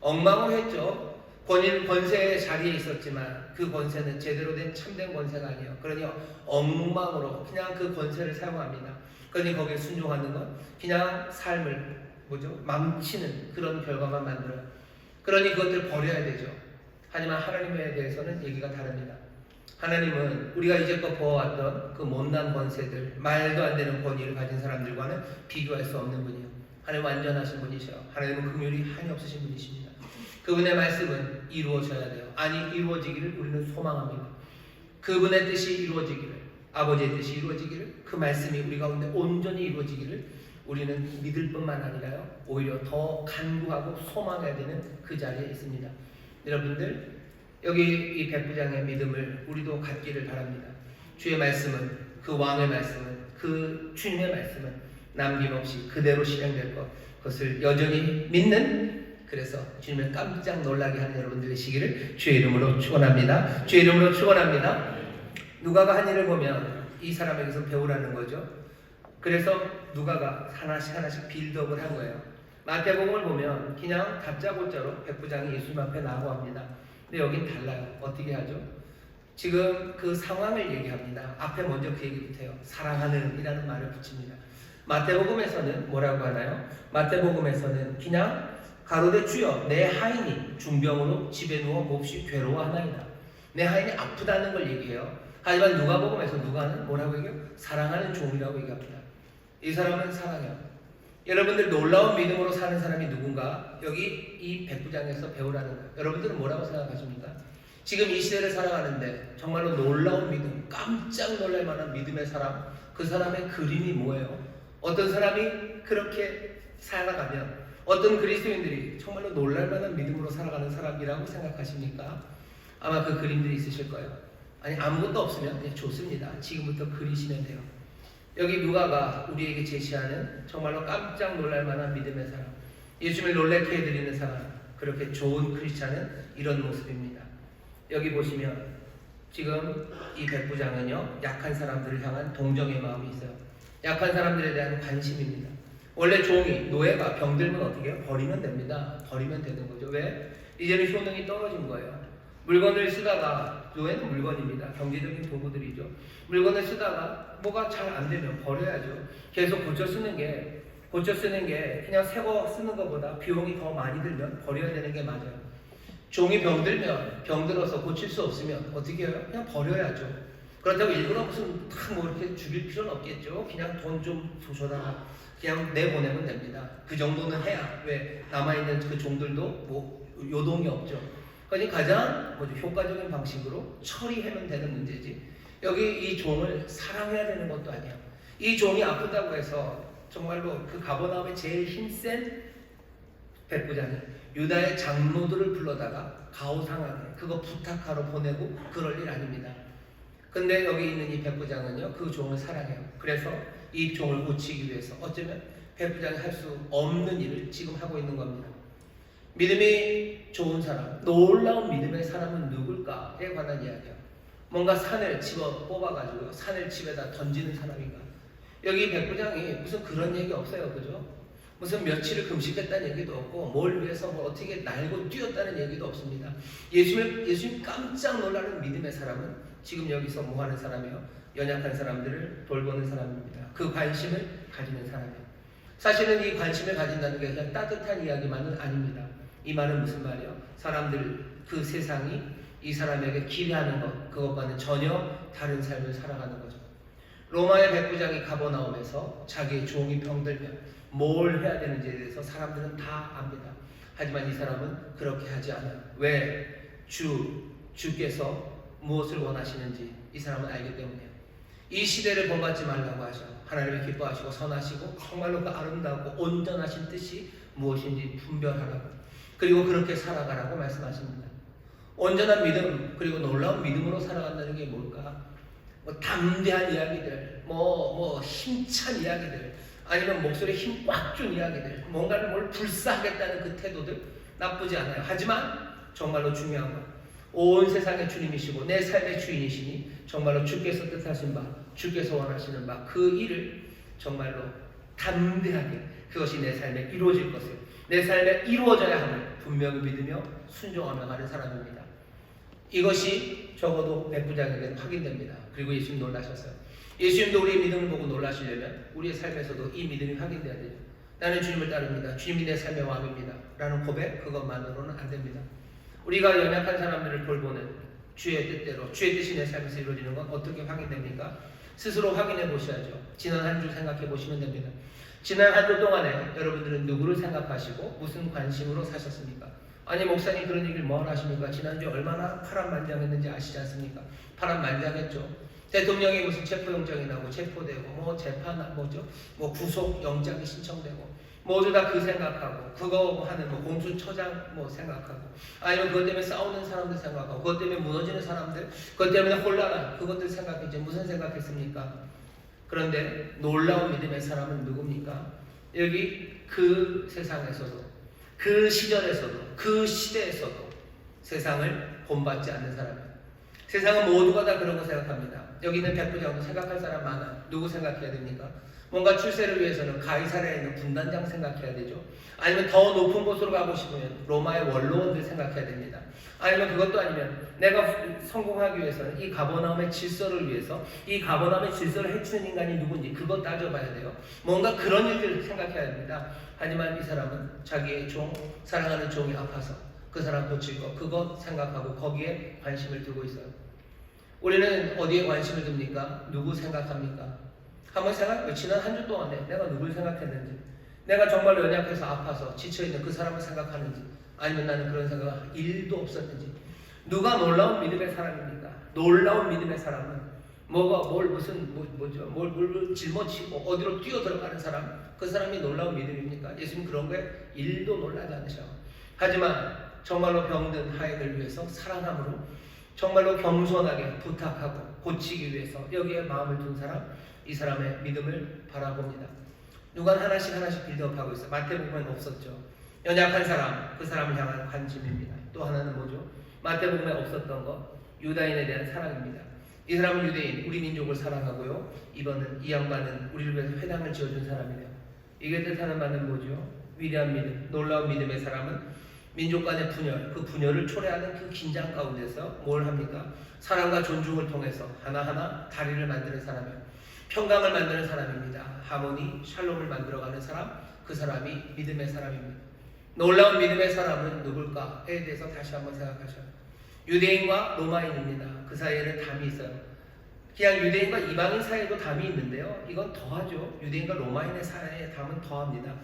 Speaker 5: 엉망을 했죠. 권세의 자리에 있었지만 그 권세는 제대로 된 참된 권세가 아니에요. 그러니 엉망으로 그냥 그 권세를 사용합니다. 그러니 거기에 순종하는 건 그냥 삶을 망치는 그런 결과만 만들어요. 그러니 그것들을 버려야 되죠. 하지만 하나님에 대해서는 얘기가 다릅니다. 하나님은 우리가 이제껏 보아왔던 그 못난 권세들, 말도 안 되는 권위를 가진 사람들과는 비교할 수 없는 분이에요. 하나님 완전하신 분이셔요. 하나님은 긍휼이 한이 없으신 분이십니다. 그분의 말씀은 이루어져야 돼요. 아니 이루어지기를 우리는 소망합니다. 그분의 뜻이 이루어지기를, 아버지의 뜻이 이루어지기를, 그 말씀이 우리 가운데 온전히 이루어지기를 우리는 믿을 뿐만 아니라요, 오히려 더 간구하고 소망해야 되는 그 자리에 있습니다. 여러분들, 여기 이 백부장의 믿음을 우리도 갖기를 바랍니다. 주의 말씀은, 그 왕의 말씀은, 그 주님의 말씀은 남김없이 그대로 실행될 것, 그것을 여전히 믿는, 그래서 주님을 깜짝 놀라게 하는 여러분들 되시기를 주의 이름으로 축원합니다. 주의 이름으로 축원합니다. 누가가 한 일을 보면 이 사람에게서 배우라는 거죠. 그래서 누가가 하나씩 빌드업을 한 거예요. 마태복음을 보면 그냥 다짜고짜로 백부장이 예수님 앞에 나고합니다. 근데 여긴 달라요. 어떻게 하죠? 지금 그 상황을 얘기합니다. 앞에 먼저 그 얘기부터 해요. 사랑하는 이라는 말을 붙입니다. 마태복음에서는 뭐라고 하나요? 마태복음에서는 그냥 가로되 주여 내 하인이 중병으로 집에 누워 몹시 괴로워하나이다. 내 하인이 아프다는 걸 얘기해요. 하지만 누가복음에서 누가는 뭐라고 얘기해요? 사랑하는 종이라고 얘기합니다. 이 사람은 사랑해요. 여러분들 놀라운 믿음으로 사는 사람이 누군가? 여기 이 백부장에서 배우라는 거예요. 여러분들은 뭐라고 생각하십니까? 지금 이 시대를 살아가는데 정말로 놀라운 믿음, 깜짝 놀랄 만한 믿음의 사람, 그 사람의 그림이 뭐예요? 어떤 사람이 그렇게 살아가면 어떤 그리스도인들이 정말로 놀랄 만한 믿음으로 살아가는 사람이라고 생각하십니까? 아마 그 그림들이 있으실 거예요. 아니 아무것도 없으면 좋습니다. 지금부터 그리시면 돼요. 여기 누가가 우리에게 제시하는 정말로 깜짝 놀랄 만한 믿음의 사람, 예수님을 놀랍게 해드리는 사람, 그렇게 좋은 크리스찬은 이런 모습입니다. 여기 보시면 지금 이 백부장은요, 약한 사람들을 향한 동정의 마음이 있어요. 약한 사람들에 대한 관심입니다. 원래 종이, 노예가 병들면 어떻게 해요? 버리면 됩니다. 버리면 되는 거죠. 왜? 이제는 효능이 떨어진 거예요. 물건을 쓰다가, 노예는 물건입니다. 경제적인 도구들이죠. 물건을 쓰다가 뭐가 잘 안 되면 버려야죠. 계속 고쳐 쓰는 게 그냥 새 거 쓰는 것보다 비용이 더 많이 들면 버려야 되는 게 맞아요. 종이 병들면, 병들어서 고칠 수 없으면 어떻게 해요? 그냥 버려야죠. 그렇다고 일부러 무슨 뭐 이렇게 죽일 필요는 없겠죠. 그냥 돈 좀 줘다가 그냥 내보내면 됩니다. 그 정도는 해야 왜 남아있는 그 종들도 뭐 요동이 없죠. 그러니까 가장 효과적인 방식으로 처리하면 되는 문제지. 여기 이 종을 사랑해야 되는 것도 아니야. 이 종이 아프다고 해서 정말로 그 가버나움의 제일 힘센 백부장이 유다의 장로들을 불러다가 가오상하게 그거 부탁하러 보내고 그럴 일 아닙니다. 근데 여기 있는 이 백부장은요, 그 종을 사랑해요. 그래서 이 종을 고치기 위해서 어쩌면 백부장이 할 수 없는 일을 지금 하고 있는 겁니다. 믿음이 좋은 사람, 놀라운 믿음의 사람은 누굴까에 관한 이야기예요. 뭔가 산을 집어 뽑아가지고 산을 집에다 던지는 사람인가? 여기 백부장이 무슨 그런 얘기 없어요, 그죠? 무슨 며칠을 금식했다는 얘기도 없고 뭘 위해서 뭐 어떻게 날고 뛰었다는 얘기도 없습니다. 예수님 깜짝 놀라는 믿음의 사람은 지금 여기서 뭐 하는 사람이에요? 연약한 사람들을 돌보는 사람입니다. 그 관심을 가지는 사람이에요. 사실은 이 관심을 가진다는 게 그냥 따뜻한 이야기만은 아닙니다. 이 말은 무슨 말이에요? 사람들, 그 세상이 이 사람에게 기대하는 것, 그것과는 전혀 다른 삶을 살아가는 거죠. 로마의 백부장이 가버나움에서 자기의 종이 병들면 뭘 해야 되는지에 대해서 사람들은 다 압니다. 하지만 이 사람은 그렇게 하지 않아요. 왜? 주께서 무엇을 원하시는지 이 사람은 알기 때문이에요. 이 시대를 본받지 말라고 하죠. 하나님을 기뻐하시고 선하시고 정말로 그 아름다우고 온전하신 뜻이 무엇인지 분별하라고, 그리고 그렇게 살아가라고 말씀하십니다. 온전한 믿음, 그리고 놀라운 믿음으로 살아간다는 게 뭘까? 뭐 담대한 이야기들, 뭐 힘찬 이야기들, 아니면 목소리에 힘 꽉 준 이야기들, 뭔가를 뭘 불사하겠다는 그 태도들 나쁘지 않아요. 하지만 정말로 중요한 건 온 세상의 주님이시고 내 삶의 주인이시니 정말로 주께서 뜻하신 바, 주께서 원하시는 바 그 일을 정말로 담대하게 그것이 내 삶에 이루어질 것을, 내 삶에 이루어져야 함을 분명히 믿으며 순종하며 가는 사람입니다. 이것이 적어도 백부장에게는 확인됩니다. 그리고 예수님 놀라셨어요. 예수님도 우리의 믿음을 보고 놀라시려면 우리의 삶에서도 이 믿음이 확인돼야 되죠. 나는 주님을 따릅니다. 주님이 내 삶의 왕입니다. 라는 고백, 그것만으로는 안 됩니다. 우리가 연약한 사람들을 돌보는 주의 뜻대로, 주의 뜻이 내 삶에서 이루어지는 건 어떻게 확인됩니까? 스스로 확인해 보셔야죠. 지난 한 주 생각해 보시면 됩니다. 지난 한 주 동안에 여러분들은 누구를 생각하시고 무슨 관심으로 사셨습니까? 아니 목사님 그런 얘기를 뭘 하십니까? 지난주에 얼마나 파란만장했는지 아시지 않습니까? 파란만장했죠. 대통령이 무슨 체포영장이 나고 체포되고 뭐 재판 뭐 구속영장이 신청되고 모두 다 그 생각하고 그거 하는 뭐 공수처장 뭐 생각하고 아니면 그것 때문에 싸우는 사람들 생각하고 그것 때문에 무너지는 사람들, 그것 때문에 혼란한 그것들 생각했지 무슨 생각했습니까? 그런데 놀라운 믿음의 사람은 누굽니까? 여기 그 세상에서도, 그 시절에서도, 그 시대에서도 세상을 본받지 않는 사람이에요. 세상은 모두가 다 그런 거 생각합니다. 여기 있는 백부장도 생각할 사람 많아. 누구 생각해야 됩니까? 뭔가 출세를 위해서는 가이사랴에 있는 군단장 생각해야 되죠. 아니면 더 높은 곳으로 가고 싶으면 로마의 원로원들 생각해야 됩니다. 아니면 그것도 아니면 내가 성공하기 위해서는 이 가버나움의 질서를 위해서 이 가버나움의 질서를 해치는 인간이 누군지 그것 따져봐야 돼요. 뭔가 그런 일들을 생각해야 됩니다. 하지만 이 사람은 자기의 종, 사랑하는 종이 아파서 그 사람 고칠 거 그것 생각하고 거기에 관심을 두고 있어요. 우리는 어디에 관심을 둡니까? 누구 생각합니까? 한번 생각해요. 지난 한 주 동안에 내가 누굴 생각했는지, 내가 정말 연약해서 아파서 지쳐있는 그 사람을 생각하는지, 아니면 나는 그런 생각 1도 없었는지. 누가 놀라운 믿음의 사람입니까? 놀라운 믿음의 사람은 뭘 짊어지고 어디로 뛰어들어가는 사람, 그 사람이 놀라운 믿음입니까? 예수님 그런 거에 1도 놀라지 않으셔. 하지만 정말로 병든 하인을 위해서 사랑함으로 정말로 겸손하게 부탁하고 고치기 위해서 여기에 마음을 둔 사람, 이 사람의 믿음을 바라봅니다. 누가 하나씩 빌드업하고 있어요. 마태복음에는 없었죠. 연약한 사람, 그 사람을 향한 관심입니다. 또 하나는 뭐죠? 마태복음에 없었던 것, 유다인에 대한 사랑입니다. 이 사람은 유대인, 우리 민족을 사랑하고요. 이 양반은 우리를 위해서 회당을 지어준 사람이래요. 이게 뜻하는 바는 뭐죠? 위대한 믿음, 놀라운 믿음의 사람은 민족 간의 분열, 그 분열을 초래하는 그 긴장 가운데서 뭘 합니까? 사랑과 존중을 통해서 하나하나 다리를 만드는 사람이에요. 평강을 만드는 사람입니다. 하모니, 샬롬을 만들어가는 사람, 그 사람이 믿음의 사람입니다. 놀라운 믿음의 사람은 누굴까에 대해서 다시 한번 생각하셔요. 유대인과 로마인입니다. 그 사이에는 담이 있어요. 그냥 유대인과 이방인 사이에도 담이 있는데요. 이건 더하죠. 유대인과 로마인의 사이에 담은 더합니다.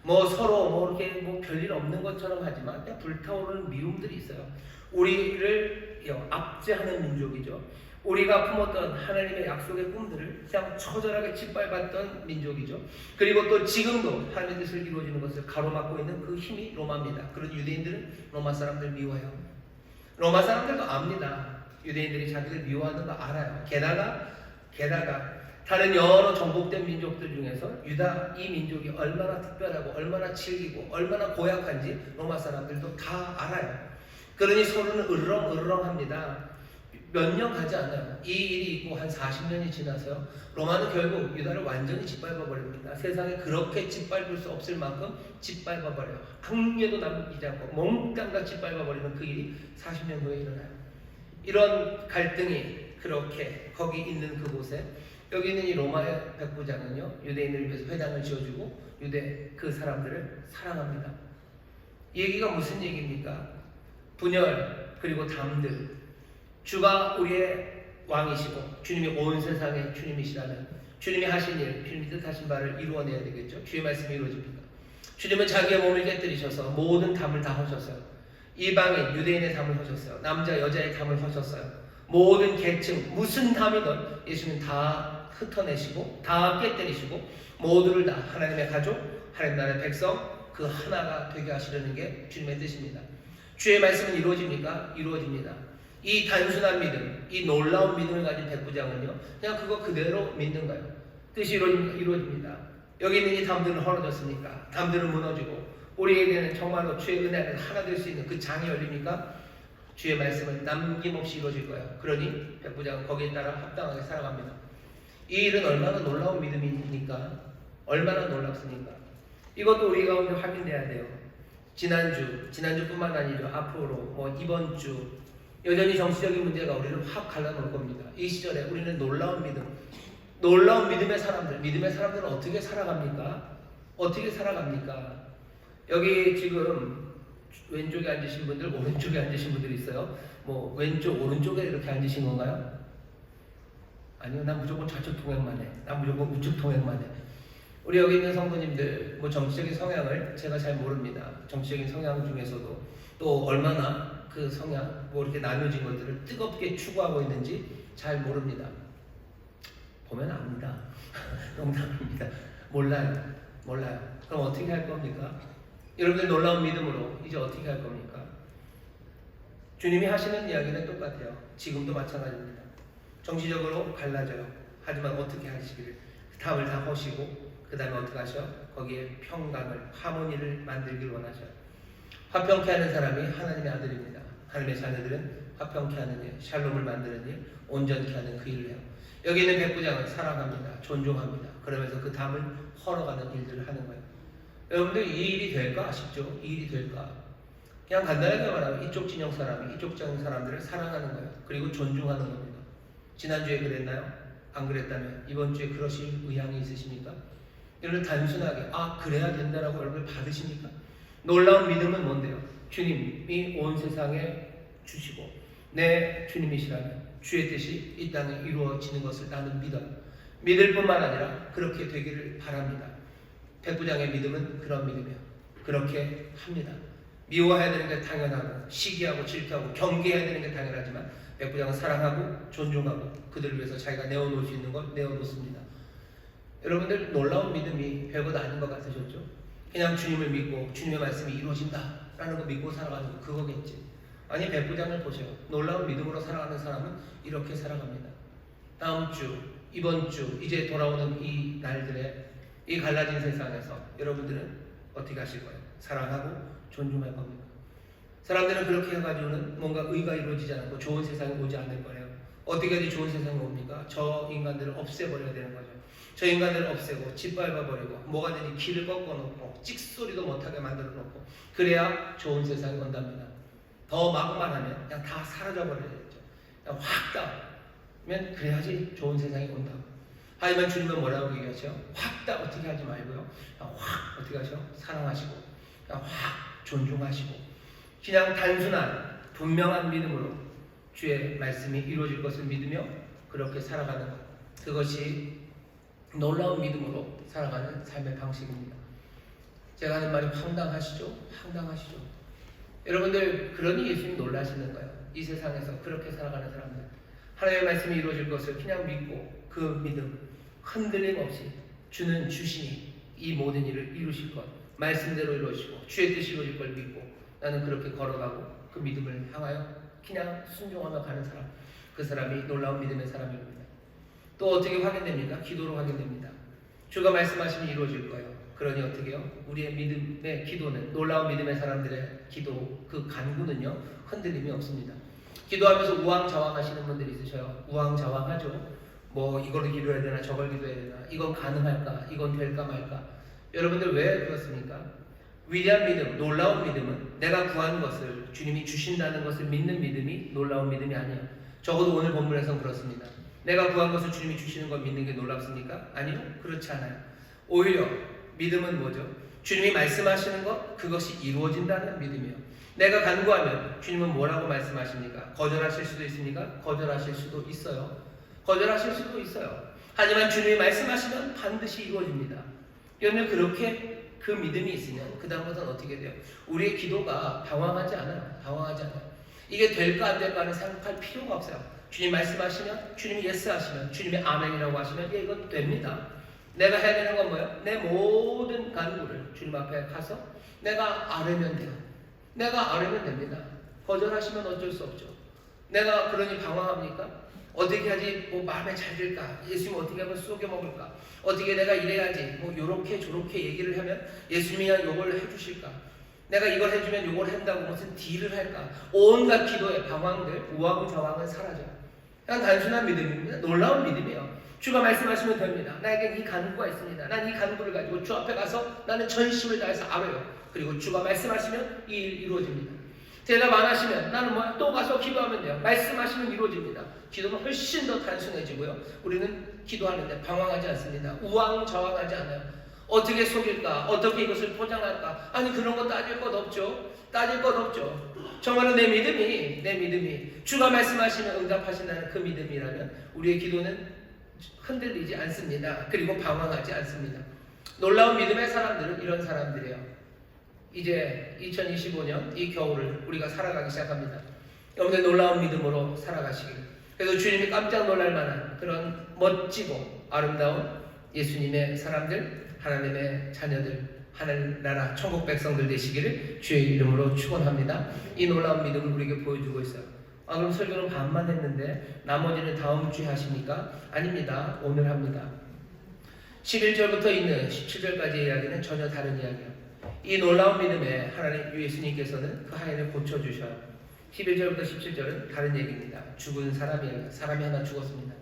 Speaker 5: 서로 이렇게 별일 없는 것처럼 하지만 그냥 불타오르는 미움들이 있어요. 우리를 압제하는 민족이죠. 우리가 품었던 하나님의 약속의 꿈들을 그냥 처절하게 짓밟았던 민족이죠. 그리고 또 지금도 하나님의 뜻을 이루어지는 것을 가로막고 있는 그 힘이 로마입니다. 그런 유대인들은 로마 사람들 미워해요. 로마 사람들도 압니다. 유대인들이 자기들 미워하는 거 알아요. 게다가 다른 여러 정복된 민족들 중에서 유다 이 민족이 얼마나 특별하고 얼마나 질기고 얼마나 고약한지 로마 사람들도 다 알아요. 그러니 서로는 으르렁으르렁합니다. 몇 년 가지 않아요. 이 일이 있고 한 40년이 지나서요. 로마는 결국 유다를 완전히 짓밟아버립니다. 세상에 그렇게 짓밟을 수 없을 만큼 짓밟아버려요. 한 개도 남기지 않고 몽땅 다 짓밟아버리는 그 일이 40년 후에 일어나요. 이런 갈등이 그렇게 거기 있는 그곳에 여기 있는 이 로마의 백부장은요, 유대인을 위해서 회당을 지어주고 유대 그 사람들을 사랑합니다. 이 얘기가 무슨 얘기입니까? 분열 그리고 담들. 주가 우리의 왕이시고 주님이 온 세상의 주님이시라면 주님이 하신 일, 주님이 뜻하신 바를 이루어내야 되겠죠. 주의 말씀이 이루어집니다. 주님은 자기의 몸을 깨뜨리셔서 모든 담을 다 허셨어요. 이방인, 유대인의 담을 허셨어요. 남자, 여자의 담을 허셨어요. 모든 계층, 무슨 담이든 예수님 다 흩어내시고 다 깨뜨리시고 모두를 다 하나님의 가족, 하나님 나라의 백성 그 하나가 되게 하시려는 게 주님의 뜻입니다. 주의 말씀은 이루어집니까? 이루어집니다. 이 단순한 믿음, 이 놀라운 믿음을 가진 백부장은요, 그냥 그거 그대로 믿는 거예요. 뜻이 이루어집니다. 여기 있는 이 담들은 헐어졌으니까 담들은 무너지고 우리에게는 정말로 주의 은혜 안에서 하나 될 수 있는 그 장이 열리니까 주의 말씀은 남김없이 이루어질 거예요. 그러니 백부장은 거기에 따라 합당하게 살아갑니다. 이 일은 얼마나 놀라운 믿음이니까, 얼마나 놀랍습니까? 이것도 우리 가운데 확인돼야 돼요. 지난주뿐만 아니라 앞으로 이번 주 여전히 정치적인 문제가 우리를 확 갈라놓을 겁니다. 이 시절에 우리는 놀라운 믿음의 사람들, 믿음의 사람들은 어떻게 살아갑니까? 어떻게 살아갑니까? 여기 지금 왼쪽에 앉으신 분들, 오른쪽에 앉으신 분들이 있어요. 왼쪽, 오른쪽에 이렇게 앉으신 건가요? 아니요, 난 무조건 좌측 통행만 해. 난 무조건 우측 통행만 해. 우리 여기 있는 성도님들, 정치적인 성향을 제가 잘 모릅니다. 정치적인 성향 중에서도 또 얼마나 그 성향, 이렇게 나눠진 것들을 뜨겁게 추구하고 있는지 잘 모릅니다. 보면 압니다. 농담입니다. 몰라요. 그럼 어떻게 할 겁니까? 여러분들 놀라운 믿음으로 이제 어떻게 할 겁니까? 주님이 하시는 이야기는 똑같아요. 지금도 마찬가지입니다. 정치적으로 갈라져요. 하지만 어떻게 하시기를 담을 다 허시고 그 다음에 어떻게 하셔? 거기에 평강을, 하모니를 만들길 원하셔요. 화평케 하는 사람이 하나님의 아들입니다. 하나님의 자녀들은 화평케 하는 일, 샬롬을 만드는 일, 온전케 하는 그 일을 해요. 여기 있는 백부장은 사랑합니다. 존중합니다. 그러면서 그 담을 헐어가는 일들을 하는 거예요. 여러분들 이 일이 될까 싶죠? 이 일이 될까? 그냥 간단하게 말하면 이쪽 진영 사람이 이쪽 진영 사람들을 사랑하는 거예요. 그리고 존중하는 겁니다. 지난주에 그랬나요? 안 그랬다면 이번 주에 그러실 의향이 있으십니까? 여러분 단순하게 그래야 된다라고 여러분 받으십니까? 놀라운 믿음은 뭔데요? 주님이 온 세상에 주시고 내 주님이시라면 주의 뜻이 이 땅에 이루어지는 것을 나는 믿어요. 믿을 뿐만 아니라 그렇게 되기를 바랍니다. 백부장의 믿음은 그런 믿음이에요. 그렇게 합니다. 미워해야 되는 게 당연하고 시기하고 질투하고 경계해야 되는 게 당연하지만 백부장은 사랑하고 존중하고 그들을 위해서 자기가 내어놓을 수 있는 걸 내어놓습니다. 여러분들 놀라운 믿음이 별것 아닌 것 같으셨죠? 그냥 주님을 믿고 주님의 말씀이 이루어진다라는 거 믿고 살아가는 거 그거겠지. 아니 백부장을 보세요. 놀라운 믿음으로 살아가는 사람은 이렇게 살아갑니다. 다음 주, 이번 주 이제 돌아오는 이 날들에 이 갈라진 세상에서 여러분들은 어떻게 하실 거예요? 사랑하고 존중할 겁니까? 사람들은 그렇게 해가지고는 뭔가 의가 이루어지지 않고 좋은 세상이 오지 않을 거예요. 어떻게 해야지 좋은 세상이 옵니까? 저 인간들을 없애버려야 되는 거죠. 저 인간들을 없애고 짓밟아버리고 뭐가 되니 길을 꺾어놓고 찍소리도 못하게 만들어놓고 그래야 좋은 세상이 온답니다. 더 막말하면 그냥 다 사라져버려야 되죠. 그냥 확 따면 그래야지 좋은 세상이 온다고. 하지만 주님은 뭐라고 얘기하죠? 확 따 어떻게 하지 말고요. 그냥 확 어떻게 하죠? 사랑하시고 그냥 확 존중하시고 그냥 단순한 분명한 믿음으로 주의 말씀이 이루어질 것을 믿으며 그렇게 살아가는 것. 그것이 놀라운 믿음으로 살아가는 삶의 방식입니다. 제가 하는 말이 황당하시죠? 황당하시죠? 여러분들 그러니 예수님 놀라시는 거예요. 이 세상에서 그렇게 살아가는 사람들 하나님의 말씀이 이루어질 것을 그냥 믿고 그 믿음 흔들림 없이 주는 주시니 이 모든 일을 이루실 것 말씀대로 이루어지고 주의 뜻이 이루어질 걸 믿고 나는 그렇게 걸어가고 그 믿음을 향하여 그냥 순종하며 가는 사람 그 사람이 놀라운 믿음의 사람입니다. 또 어떻게 확인됩니까? 기도로 확인됩니다. 주가 말씀하시면 이루어질 거예요. 그러니 어떻게 해요? 우리의 믿음의 기도는 놀라운 믿음의 사람들의 기도 그 간구는요 흔들림이 없습니다. 기도하면서 우왕좌왕하시는 분들이 있으셔요. 우왕좌왕하죠. 뭐 이걸 기도해야 되나 저걸 기도해야 되나 이건 가능할까 이건 될까 말까. 여러분들 왜 그렇습니까? 위대한 믿음, 놀라운 믿음은 내가 구한 것을 주님이 주신다는 것을 믿는 믿음이 놀라운 믿음이 아니에요. 적어도 오늘 본문에서는 그렇습니다. 내가 구한 것을 주님이 주시는 걸 믿는 게 놀랍습니까? 아니요, 그렇지 않아요. 오히려 믿음은 뭐죠? 주님이 말씀하시는 것, 그것이 이루어진다는 믿음이에요. 내가 간구하면 주님은 뭐라고 말씀하십니까? 거절하실 수도 있습니까? 거절하실 수도 있어요. 거절하실 수도 있어요. 하지만 주님이 말씀하시면 반드시 이루어집니다. 여러분 그렇게 그 믿음이 있으면 그 다음부터는 어떻게 돼요? 우리의 기도가 방황하지 않아요. 방황하지 않아요. 이게 될까 안 될까 하는 생각할 필요가 없어요. 주님 말씀하시면 주님이 예스 하시면 주님이 아멘이라고 하시면 예, 이건 됩니다. 내가 해야 되는 건 뭐예요? 내 모든 간구를 주님 앞에 가서 내가 아뢰면 돼요. 내가 아뢰면 됩니다. 거절하시면 어쩔 수 없죠. 내가 그러니 방황합니까? 어떻게 하지 뭐 마음에 잘 들까? 예수님 어떻게 하면 쏘게 먹을까? 어떻게 내가 이래야지 뭐 요렇게 저렇게 얘기를 하면 예수님이 요걸 해주실까? 내가 이걸 해주면 요걸 한다고 무슨 딜을 할까? 온갖 기도의 방황들 우왕좌왕은 사라져요. 그냥 단순한 믿음입니다. 놀라운 믿음이에요. 주가 말씀하시면 됩니다. 나에게 이 간구가 있습니다. 난 이 간구를 가지고 주 앞에 가서 나는 전심을 다해서 아뢰요. 그리고 주가 말씀하시면 이 일 이루어집니다. 대답 안 하시면 나는 뭐야? 또 가서 기도하면 돼요. 말씀하시면 이루어집니다. 기도는 훨씬 더 단순해지고요. 우리는 기도하는데 방황하지 않습니다. 우왕좌왕하지 않아요. 어떻게 속일까? 어떻게 이것을 포장할까? 아니 그런 거 따질 것 없죠. 따질 것 없죠. 정말로 내 믿음이 주가 말씀하시면 응답하신다는 그 믿음이라면 우리의 기도는 흔들리지 않습니다. 그리고 방황하지 않습니다. 놀라운 믿음의 사람들은 이런 사람들이에요. 이제 2025년 이 겨울을 우리가 살아가기 시작합니다. 여러분들 놀라운 믿음으로 살아가시길. 그래서 주님이 깜짝 놀랄 만한 그런 멋지고 아름다운 예수님의 사람들, 하나님의 자녀들, 하늘나라 천국 백성들 되시기를 주의 이름으로 축원합니다. 이 놀라운 믿음을 우리에게 보여주고 있어요. 아 그럼 설교는 반만 했는데 나머지는 다음 주에 하십니까? 아닙니다. 오늘 합니다. 11절부터 있는 17절까지의 이야기는 전혀 다른 이야기예요. 이 놀라운 믿음에 하나님 예수님께서는 그 하인을 고쳐주셔요. 11절부터 17절은 다른 얘기입니다. 죽은 사람이 하나 죽었습니다.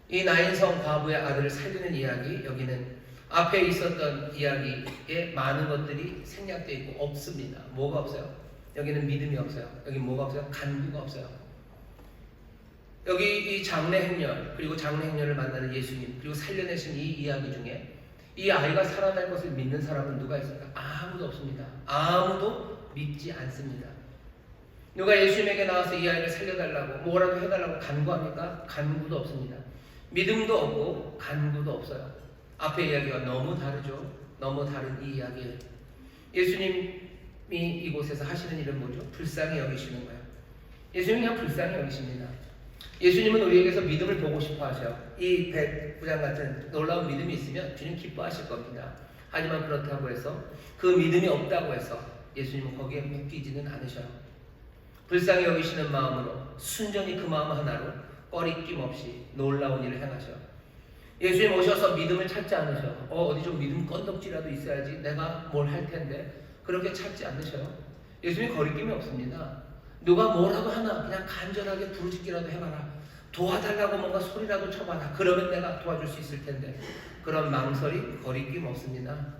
Speaker 5: 이 나인성 과부의 아들을 살리는 이야기, 여기는 앞에 있었던 이야기에 많은 것들이 생략되어 있고 없습니다. 뭐가 없어요? 여기는 믿음이 없어요. 여기 뭐가 없어요? 간구가 없어요. 여기 이 장래 행렬, 그리고 장래 행렬을 만나는 예수님, 그리고 살려내신 이 이야기 중에 이 아이가 살아날 것을 믿는 사람은 누가 있을까? 아무도 없습니다. 아무도 믿지 않습니다. 누가 예수님에게 나와서 이 아이를 살려달라고 뭐라도 해달라고 간구합니까? 간구도 없습니다. 믿음도 없고 간구도 없어요. 앞의 이야기가 너무 다르죠. 너무 다른 이 이야기예요. 예수님이 이곳에서 하시는 일은 뭐죠? 불쌍히 여기시는 거예요. 예수님이 그냥 불쌍히 여기십니다. 예수님은 우리에게서 믿음을 보고 싶어 하셔요. 이 백부장 같은 놀라운 믿음이 있으면 주님 기뻐하실 겁니다. 하지만 그렇다고 해서 그 믿음이 없다고 해서 예수님은 거기에 묶이지는 않으셔요. 불쌍히 여기시는 마음으로 순전히 그 마음 하나로 꺼리낌 없이 놀라운 일을 행하셔요. 예수님 오셔서 믿음을 찾지 않으셔. 어디 좀 믿음 건덕지라도 있어야지 내가 뭘 할 텐데 그렇게 찾지 않으셔요. 예수님 거리낌이 없습니다. 누가 뭐라도 하나 그냥 간절하게 부르짖기라도 해봐라. 도와달라고 뭔가 소리라도 쳐봐라. 그러면 내가 도와줄 수 있을 텐데 그런 망설임, 거리낌 없습니다.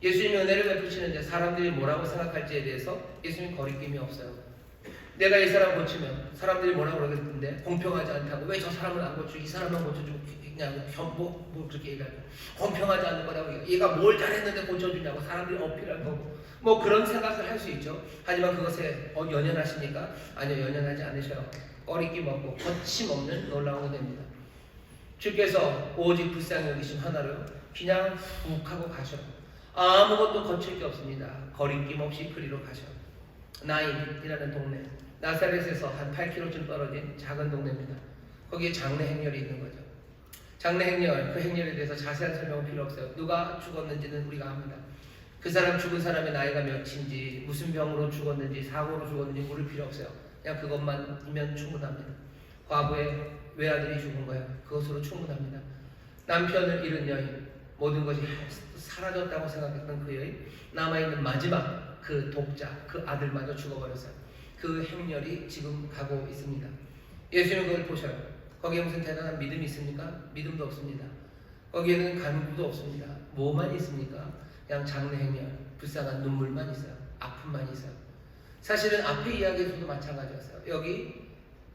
Speaker 5: 예수님이 은혜를 베푸시는데 사람들이 뭐라고 생각할지에 대해서 예수님 거리낌이 없어요. 내가 이 사람 고치면 사람들이 뭐라고 그러겠는데 공평하지 않다고, 왜 저 사람은 안 고치고 이 사람만 고쳐주고 그냥 뭐 그렇게 얘기하고 공평하지 않는 거라고, 얘가 뭘 잘했는데 고쳐주냐고 사람들이 어필할 거고 뭐 그런 생각을 할 수 있죠. 하지만 그것에 연연하십니까? 아니요, 연연하지 않으셔요. 꺼리낌 없고 거침없는 놀라운 은혜입니다. 주께서 오직 불쌍히 여기심 하나로 그냥 훅 하고 가셔. 아무것도 거칠 게 없습니다. 거리낌 없이 그리로 가셔. 나인이라는 동네, 나사렛에서 한 8km쯤 떨어진 작은 동네입니다. 거기에 장례 행렬이 있는 거죠. 장례 행렬, 그 행렬에 대해서 자세한 설명은 필요 없어요. 누가 죽었는지는 우리가 압니다. 그 사람, 죽은 사람의 나이가 몇인지, 무슨 병으로 죽었는지, 사고로 죽었는지 물을 필요 없어요. 그냥 그것만이면 충분합니다. 과거에 외아들이 죽은 거예요. 그것으로 충분합니다. 남편을 잃은 여인, 모든 것이 사라졌다고 생각했던 그 여인, 남아있는 마지막 그 독자, 그 아들마저 죽어버렸어요. 그 행렬이 지금 가고 있습니다. 예수님은 그걸 보셔요. 거기에 무슨 대단한 믿음이 있습니까? 믿음도 없습니다. 거기에는 간구도 없습니다. 뭐만 있습니까? 그냥 장례 행렬, 불쌍한 눈물만 있어요. 아픔만 있어요. 사실은 앞의 이야기에서도 마찬가지였어요. 여기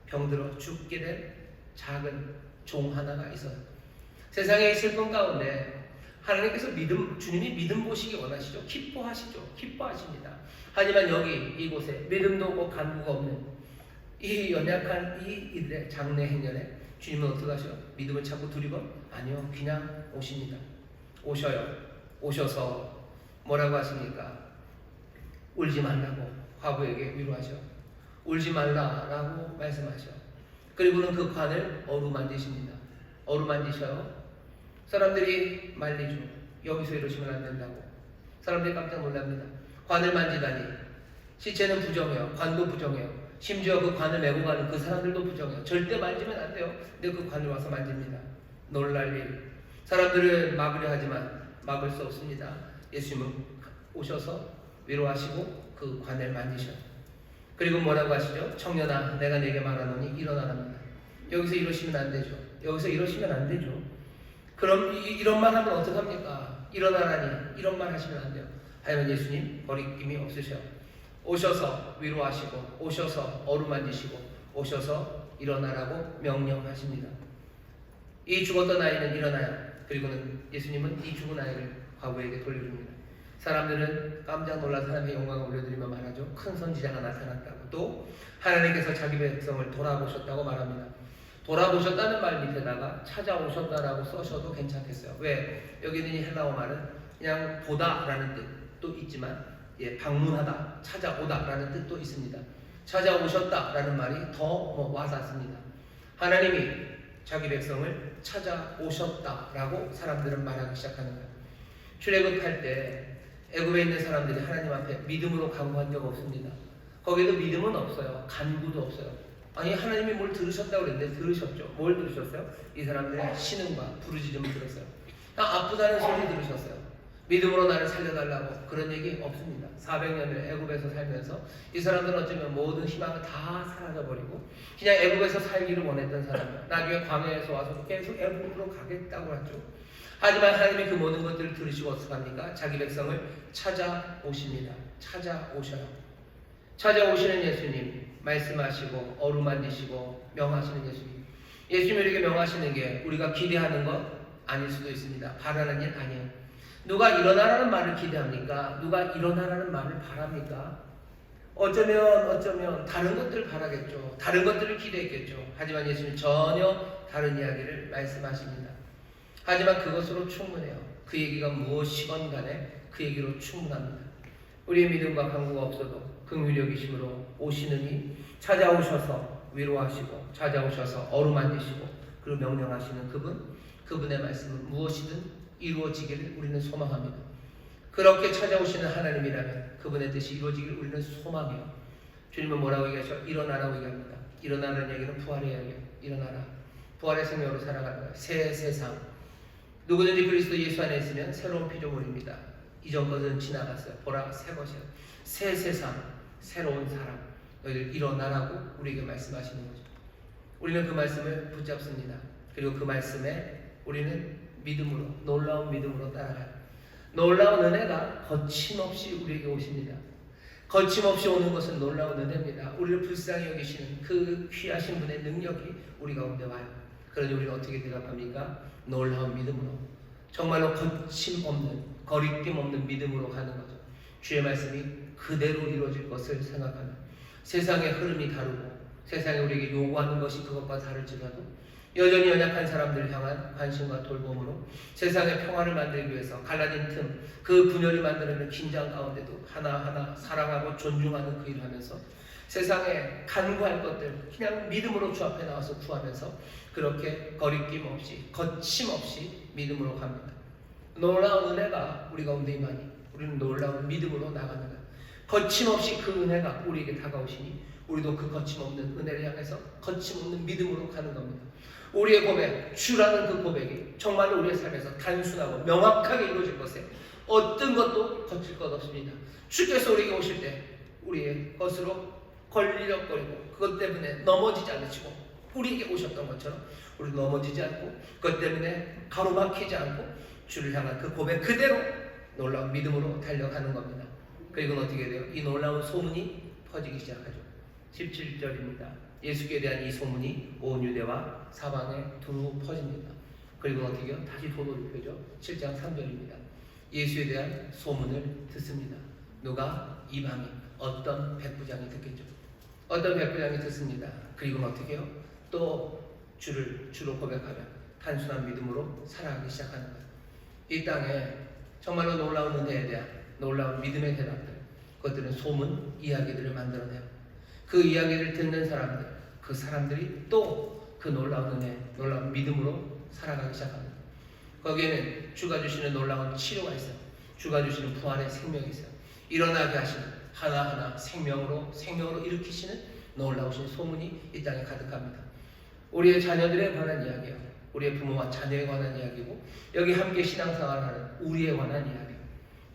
Speaker 5: 병들어 죽게 된 작은 종 하나가 있어요. 세상의 슬픔 가운데 하나님께서 주님이 믿음 보시기 원하시죠. 기뻐하시죠. 기뻐하십니다. 하지만 여기 이곳에 믿음도 없고 간구가 없는 이 연약한 이들의 장례 행렬에 주님은 어떻게 하셔요? 믿음을 찾고 두리번? 아니요, 그냥 오십니다. 오셔요. 오셔서 뭐라고 하십니까? 울지 말라고 과부에게 위로하셔. 울지 말라라고 말씀하셔. 그리고는 그 관을 어루만지십니다. 어루만지셔요. 사람들이 말리죠. 여기서 이러시면 안 된다고. 사람들이 깜짝 놀랍니다. 관을 만지다니. 시체는 부정해요. 관도 부정해요. 심지어 그 관을 메고 가는 그 사람들도 부정해요. 절대 만지면 안 돼요. 근데 그 관을 와서 만집니다. 놀랄 일. 사람들은 막으려 하지만 막을 수 없습니다. 예수님은 오셔서 위로하시고 그 관을 만지셔요. 그리고 뭐라고 하시죠? 청년아, 내가 네게 말하노니 일어나랍니다. 여기서 이러시면 안 되죠. 여기서 이러시면 안 되죠. 그럼 이런 말 하면 어떡합니까? 일어나라니 이런 말 하시면 안 돼요. 하지만 예수님 거리낌이 없으셔요. 오셔서 위로하시고 오셔서 어루만지시고 오셔서 일어나라고 명령하십니다. 이 죽었던 아이는 일어나요. 그리고는 예수님은 이 죽은 아이를 과부에게 돌려줍니다. 사람들은 깜짝 놀라 하나님의 영광을 올려드리며 말하죠. 큰 선지자가 나타났다고. 또 하나님께서 자기 백성을 돌아보셨다고 말합니다. 돌아보셨다는 말 밑에다가 찾아오셨다라고 써셔도 괜찮겠어요. 왜? 여기 있는 이 헬라어 말은 그냥 보다라는 뜻도 있지만 방문하다, 찾아오다라는 뜻도 있습니다. 찾아오셨다라는 말이 더 와닿습니다. 하나님이 자기 백성을 찾아오셨다라고 사람들은 말하기 시작하는 거예요. 출애굽할 때 애굽에 있는 사람들이 하나님 앞에 믿음으로 간구한 적 없습니다. 거기에도 믿음은 없어요. 간구도 없어요. 아니, 하나님이 뭘 들으셨다고 그랬는데 들으셨죠. 뭘 들으셨어요? 이 사람들의 신음과 부르짖음을 들었어요. 아프다는 소리 들으셨어요. 믿음으로 나를 살려달라고 그런 얘기 없습니다. 400년을 애굽에서 살면서 이 사람들은 어쩌면 모든 희망을 다 사라져버리고 그냥 애굽에서 살기를 원했던 사람들, 나중에 광야에서 와서 계속 애굽으로 가겠다고 하죠. 하지만 하나님이 그 모든 것들을 들으시고 어떻게 합니까? 자기 백성을 찾아오십니다. 찾아오셔요. 찾아오시는 예수님, 말씀하시고 어루만지시고 명하시는 예수님. 예수님이 이렇게 명하시는 게 우리가 기대하는 것 아닐 수도 있습니다. 바라는 일 아니에요. 누가 일어나라는 말을 기대합니까? 누가 일어나라는 말을 바랍니까? 어쩌면 다른 것들을 바라겠죠. 다른 것들을 기대했겠죠. 하지만 예수님 전혀 다른 이야기를 말씀하십니다. 하지만 그것으로 충분해요. 그 얘기가 무엇이건 간에 그 얘기로 충분합니다. 우리의 믿음과 간구가 없어도 긍휼력이심으로 오시느니 찾아오셔서 위로하시고 찾아오셔서 어루만지시고 그리고 명령하시는 그분의 말씀은 무엇이든 이루어지기를 우리는 소망합니다. 그렇게 찾아오시는 하나님이라면 그분의 뜻이 이루어지기를 우리는 소망해요. 주님은 뭐라고 얘기하셔? 일어나라고 얘기합니다. 일어나라는 얘기는 부활의 이야기예요. 일어나라. 부활의 생명으로 살아가는 거예요. 새 세상. 누구든지 그리스도 예수 안에 있으면 새로운 피조물입니다. 이전 것은 지나갔어요. 보라, 새 것이에요. 새 세상, 새로운 사람. 너희들 일어나라고 우리에게 말씀하시는 거죠. 우리는 그 말씀을 붙잡습니다. 그리고 그 말씀에 우리는 믿음으로, 놀라운 믿음으로 따라가요. 놀라운 은혜가 거침없이 우리에게 오십니다. 거침없이 오는 것은 놀라운 은혜입니다. 우리를 불쌍히 여기시는 그 귀하신 분의 능력이 우리 가운데 와요. 그러니 우리는 어떻게 대답합니까? 놀라운 믿음으로, 정말로 거침없는, 거리낌 없는 믿음으로 가는 거죠. 주의 말씀이 그대로 이루어질 것을 생각하면 세상의 흐름이 다르고 세상에 우리에게 요구하는 것이 그것과 다를지라도 여전히 연약한 사람들을 향한 관심과 돌봄으로 세상의 평화를 만들기 위해서 갈라진 틈, 그 분열이 만들어내는 긴장 가운데도 하나하나 사랑하고 존중하는 그 일을 하면서 세상에 간구할 것들 그냥 믿음으로 주 앞에 나와서 구하면서 그렇게 거리낌 없이 거침없이 믿음으로 갑니다. 놀라운 은혜가 우리 가운데 임하니 우리는 놀라운 믿음으로 나가는 거예요. 거침없이 그 은혜가 우리에게 다가오시니 우리도 그 거침없는 은혜를 향해서 거침없는 믿음으로 가는 겁니다. 우리의 고백, 주라는 그 고백이 정말로 우리의 삶에서 단순하고 명확하게 이루어질 것에 어떤 것도 거칠 것 없습니다. 주께서 우리에게 오실 때 우리의 것으로 걸리적거리고 그것 때문에 넘어지지 않으시고 우리에게 오셨던 것처럼 우리 넘어지지 않고 그것 때문에 가로막히지 않고 주를 향한 그 고백 그대로 놀라운 믿음으로 달려가는 겁니다. 그리고 어떻게 돼요? 이 놀라운 소문이 퍼지기 시작하죠. 17절입니다. 예수께 대한 이 소문이 온 유대와 사방에 두루 퍼집니다. 그리고 어떻게 해요? 다시 도돌이표죠. 7장 3절입니다. 예수에 대한 소문을 듣습니다. 누가? 이방인, 어떤 백부장이 듣겠죠. 어떤 백부장이 듣습니다. 그리고 어떻게 해요? 또 주로 고백하며 단순한 믿음으로 살아가기 시작하는 거예요. 이 땅에 정말로 놀라운 은혜에 대한 놀라운 믿음의 대답들, 그것들은 소문, 이야기들을 만들어내요. 그 이야기를 듣는 사람들, 그 사람들이 또 그 놀라운 은혜, 놀라운 믿음으로 살아가기 시작합니다. 거기에는 주가 주시는 놀라운 치료가 있어요. 주가 주시는 부활의 생명이 있어요. 일어나게 하시는 하나하나 생명으로 일으키시는 놀라우신 소문이 이 땅에 가득합니다. 우리의 자녀들에 관한 이야기예요. 우리의 부모와 자녀에 관한 이야기고, 여기 함께 신앙생활하는 우리에 관한 이야기.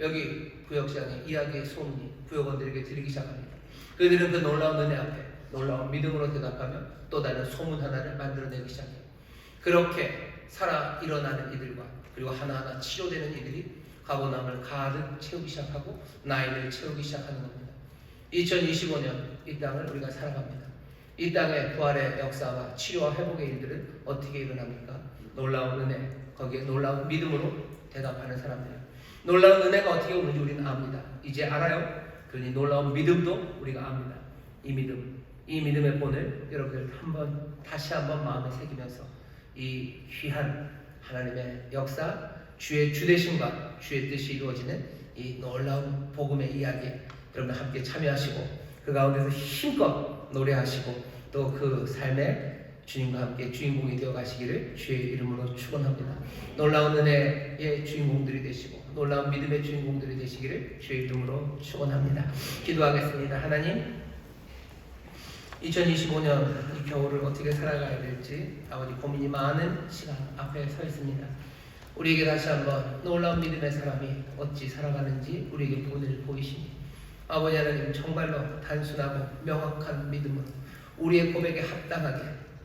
Speaker 5: 여기 구역장의 이야기의 소문이 구역원들에게 들리기 시작합니다. 그들은 그 놀라운 은혜 앞에 놀라운 믿음으로 대답하며 또 다른 소문 하나를 만들어내기 시작해요. 그렇게 살아 일어나는 이들과 그리고 하나하나 치료되는 이들이 가고남을 가득 채우기 시작하고 나이를 채우기 시작하는 겁니다. 2025년 이 땅을 우리가 살아갑니다. 이 땅의 부활의 역사와 치료와 회복의 일들은 어떻게 일어납니까? 놀라운 은혜, 거기에 놀라운 믿음으로 대답하는 사람들. 놀라운 은혜가 어떻게 오는지 우리는 압니다. 이제 알아요. 그러니 놀라운 믿음도 우리가 압니다. 이 믿음의 본을 여러분들 다시 한번 마음에 새기면서 이 귀한 하나님의 역사, 주의 주되심과 주의 뜻이 이루어지는 이 놀라운 복음의 이야기 여러분 함께 참여하시고 그 가운데서 힘껏 노래하시고 또 그 삶의 주님과 함께 주인공이 되어 가시기를 주의 이름으로 축원합니다. 놀라운 은혜의 주인공들이 되시고 놀라운 믿음의 주인공들이 되시기를 주의 이름으로 축원합니다. 기도하겠습니다. 하나님, 2025년 이 겨울을 어떻게 살아가야 될지 아버지 고민이 많은 시간 앞에 서 있습니다. 우리에게 다시 한번 놀라운 믿음의 사람이 어찌 살아가는지 우리에게 본을 보이시니 아버지 하나님 정말로 단순하고 명확한 믿음으로 우리의 고백에 합당하게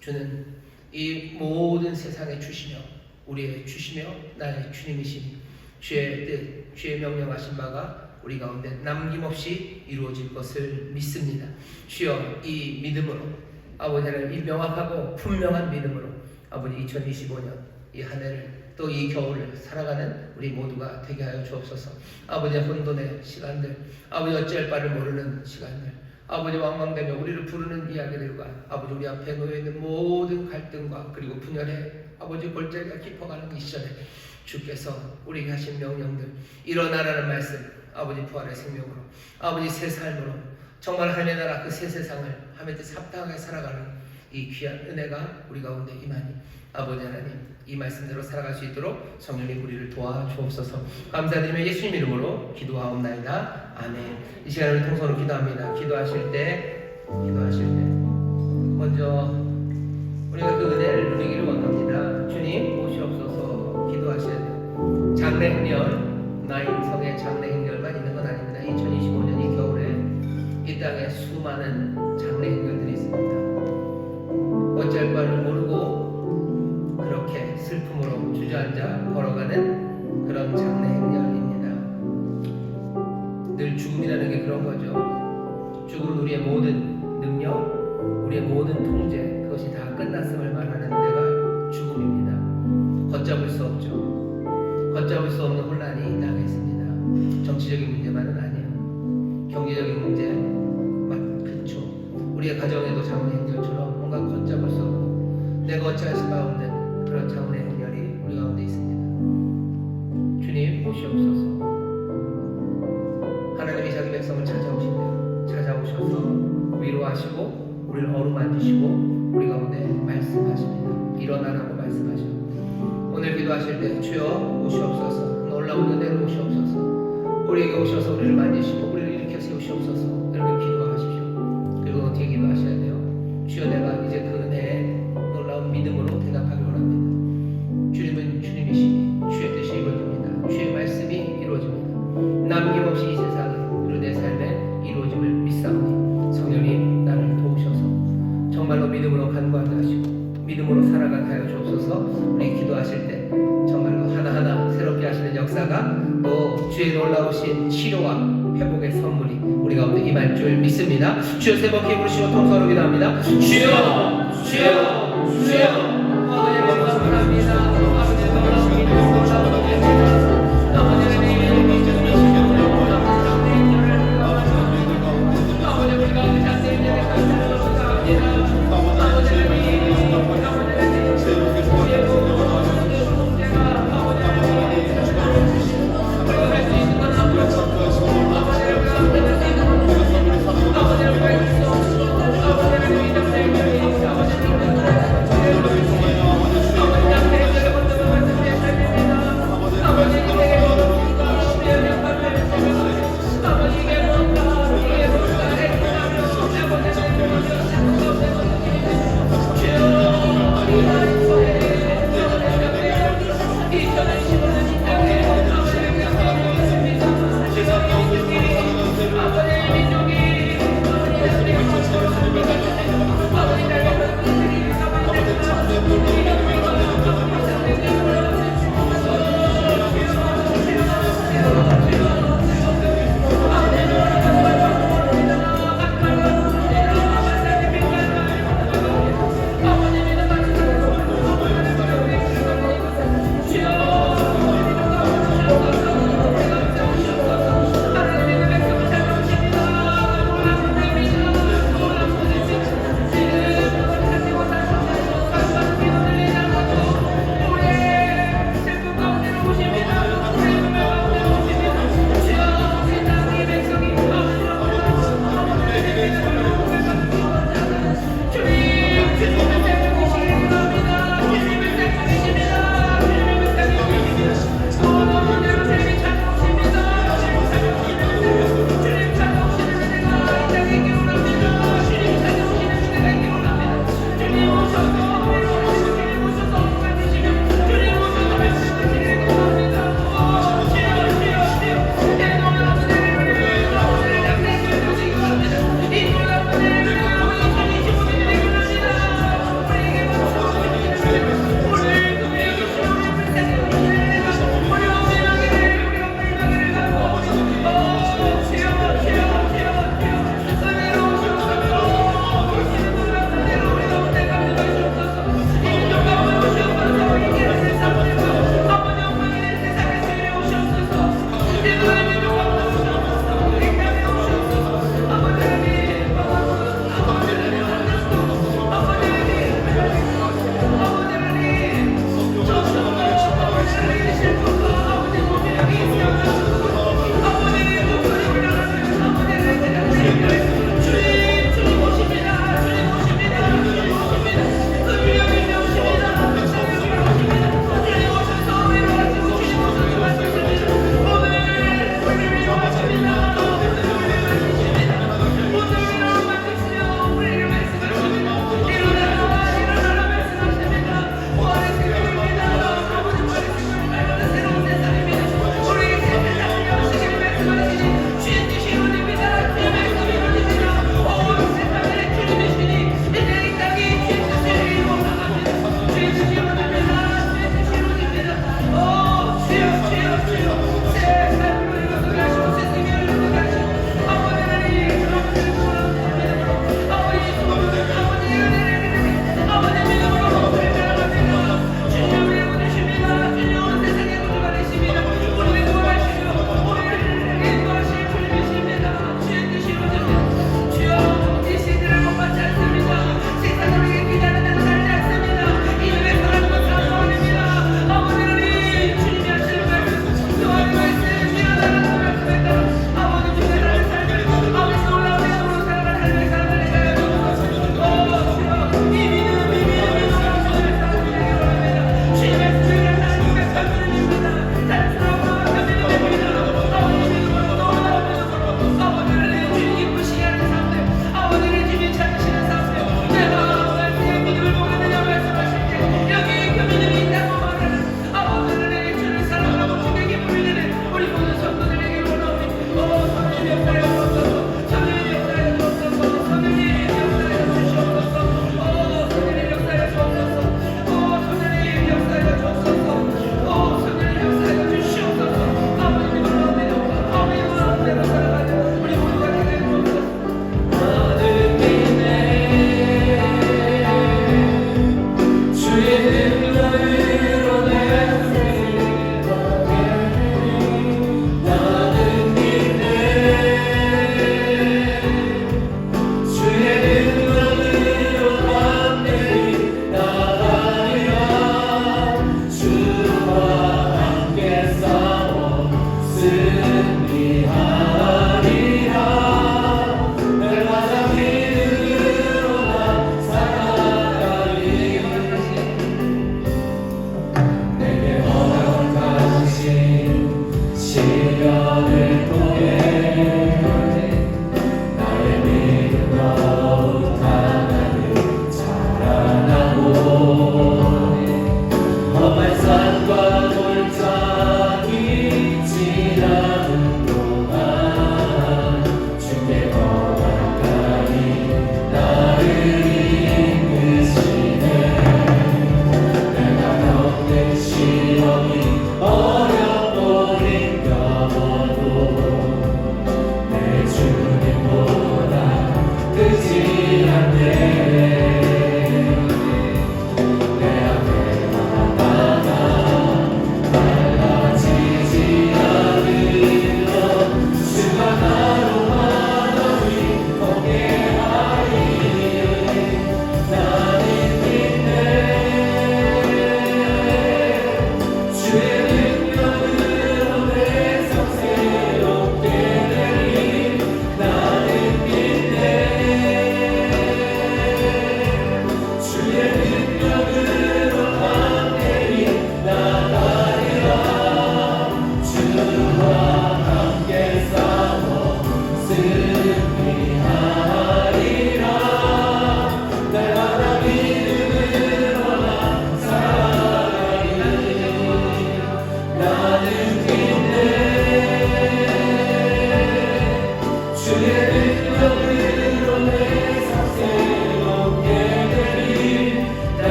Speaker 5: 주는 이 모든 세상에 주시며 우리의 주시며 나의 주님이신 주의 뜻, 주의 명령하신 바가 우리 가운데 남김없이 이루어질 것을 믿습니다. 주여 이 믿음으로 아버지 하나님 이 명확하고 분명한 믿음으로 아버지 2025년 이 한 해를 또 이 겨울을 살아가는 우리 모두가 되게 하여 주옵소서. 아버지 혼돈의 시간들, 아버지 어찌할 바를 모르는 시간들, 아버지 왕왕대며 우리를 부르는 이야기들과 아버지 우리 앞에 놓여있는 모든 갈등과 그리고 분열의 아버지 골짜기가 깊어가는 이 시절에 주께서 우리에게 하신 명령들 일어나라는 말씀 아버지 부활의 생명으로 아버지 새 삶으로 정말 하나님의 나라 그 새 세상을 하나님의 뜻 합당하게 살아가는 이 귀한 은혜가 우리 가운데 임하니 아버지 하나님 이 말씀대로 살아갈 수 있도록 성령님 우리를 도와주옵소서. 감사드리며 예수님 이름으로 기도하옵나이다. 아멘. 이 시간을 통성으로 기도합니다. 기도하실 때 먼저 우리가 그 은혜를 누리기를 원합니다. 주님 오시옵소서. 기도하셔야 돼요. 장래 행렬, 나의 인성의 장래 행렬만 있는 건 아닙니다. 2025년 이 겨울에 이 땅에 수많은 장래 행렬들이 있습니다. 어찌할 우리의 모든 통제 그것이 다 끝났음을 말하는 데가 죽음입니다. 걷잡을 수 없죠. 걷잡을 수 없는 혼란이 나겠습니다. 정치적인 문제만은 아니에요. 경제적인 문제 그렇죠. 우리의 가정에도 자문의 행렬처럼 뭔가 걷잡을 수 없고 내가 어찌하실 바 없는 그런 자문의 행렬이 우리 가운데 있습니다. 주님 오시옵소서. 하나님이 자기 백성을 찾아오신대요. 찾아오셔서 위로하시고 우리를 어루만지시고 우리 가운데 말씀하십니다. 일어나라고 말씀하시고 오늘 기도하실 때 주여 오시옵소서. 놀라운 은혜로 오시옵소서. 우리에게 오셔서 우리를 만지시고 우리를 일으켜 세우시옵소서. 이렇게 기도하십시오. 그리고 어떻게 기도하셔야 돼요? 주여 내가 이제 그 은혜에 놀라운 믿음으로 대답하기 원합니다. 주님은 주님이시니 주의 뜻이 이루어집니다. 주의 말씀이 이루어집니다. 남김없이 이 세상에 그리고 내 삶에 이루어짐을 믿사오니 성령님 나를 도우셔서 정말로 믿음으로 간구하게 하시고 믿음으로 살아가게 하여 주옵소서. 우리 기도하실 때 정말로 하나하나 새롭게 하시는 역사가 또 주의 놀라우신 치료와 회복의 선물이 우리 가운데 임할 줄 믿습니다. 주여 세 번 부르시고 통성으로 기도합니다. 주여 주여 주여 아버지 감사합니다. 아버지 놀라운 믿음 놀라운 믿음 아버지
Speaker 2: Thank you.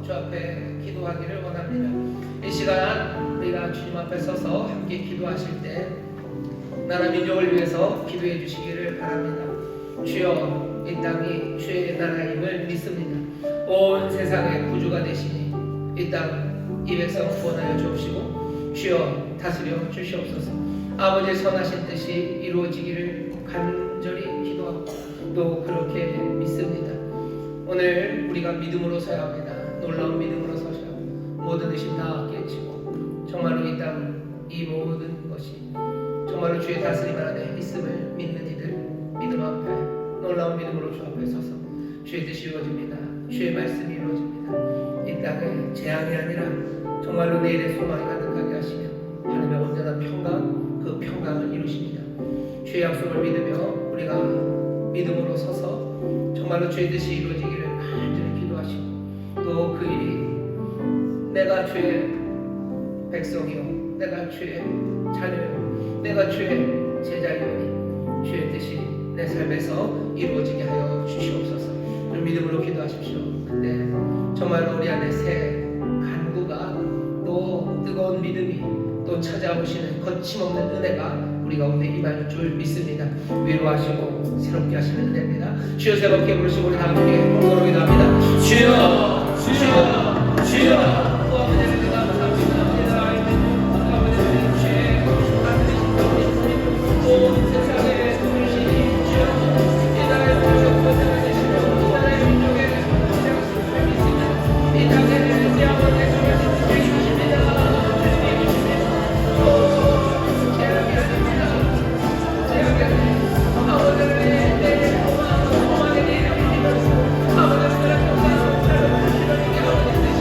Speaker 5: 주 앞에 기도하기를 원합니다. 이 시간 우리가 주님 앞에 서서 함께 기도하실 때 나라 민족을 위해서 기도해 주시기를 바랍니다. 주여, 이 땅이 주의 나라임을 믿습니다. 온 세상의 구주가 되시니 이 땅, 이 백성 구원하여 주옵시고 주여 다스려 주시옵소서. 아버지의 선하신 뜻이 이루어지기를 간절히 기도하고 또 그렇게 믿습니다. 오늘 우리가 믿음으로 서야 합니다. 놀라운 믿음으로 서셔야 합니다. 모든 의심 다 깨치고 정말로 이 땅, 이 모든 것이 정말로 주의 다스림 안에 있음을 믿는 이들, 믿음 앞에 놀라운 믿음으로 주 앞에 서서 주의 뜻이 이루어집니다. 주의 말씀이 이루어집니다. 이 땅에 재앙이 아니라 정말로 내일의 소망이 가득하게 하시며 하나님의 온전한 평강, 그 평강을 이루십니다. 주의 약속을 믿으며 우리가 믿음으로 서서 정말로 주의 뜻이 이루어지기를 간절히 기도하시고 또 그 일이 내가 주의 백성이요, 내가 주의 자녀요, 내가 주의 제자이오니 주의 뜻이 내 삶에서 이루어지게 하여 주시옵소서. 믿음으로 기도하십시오. 근데 정말로 우리 안에 새 간구가 또 뜨거운 믿음이 또 찾아오시는 거침없는 은혜가 우리 가운데 임할 줄 믿습니다. 위로하시고 새롭게 하시는 은혜입니다. 주여 새롭게 부르시고 우리 다 함께 동서로 기도합니다. 주여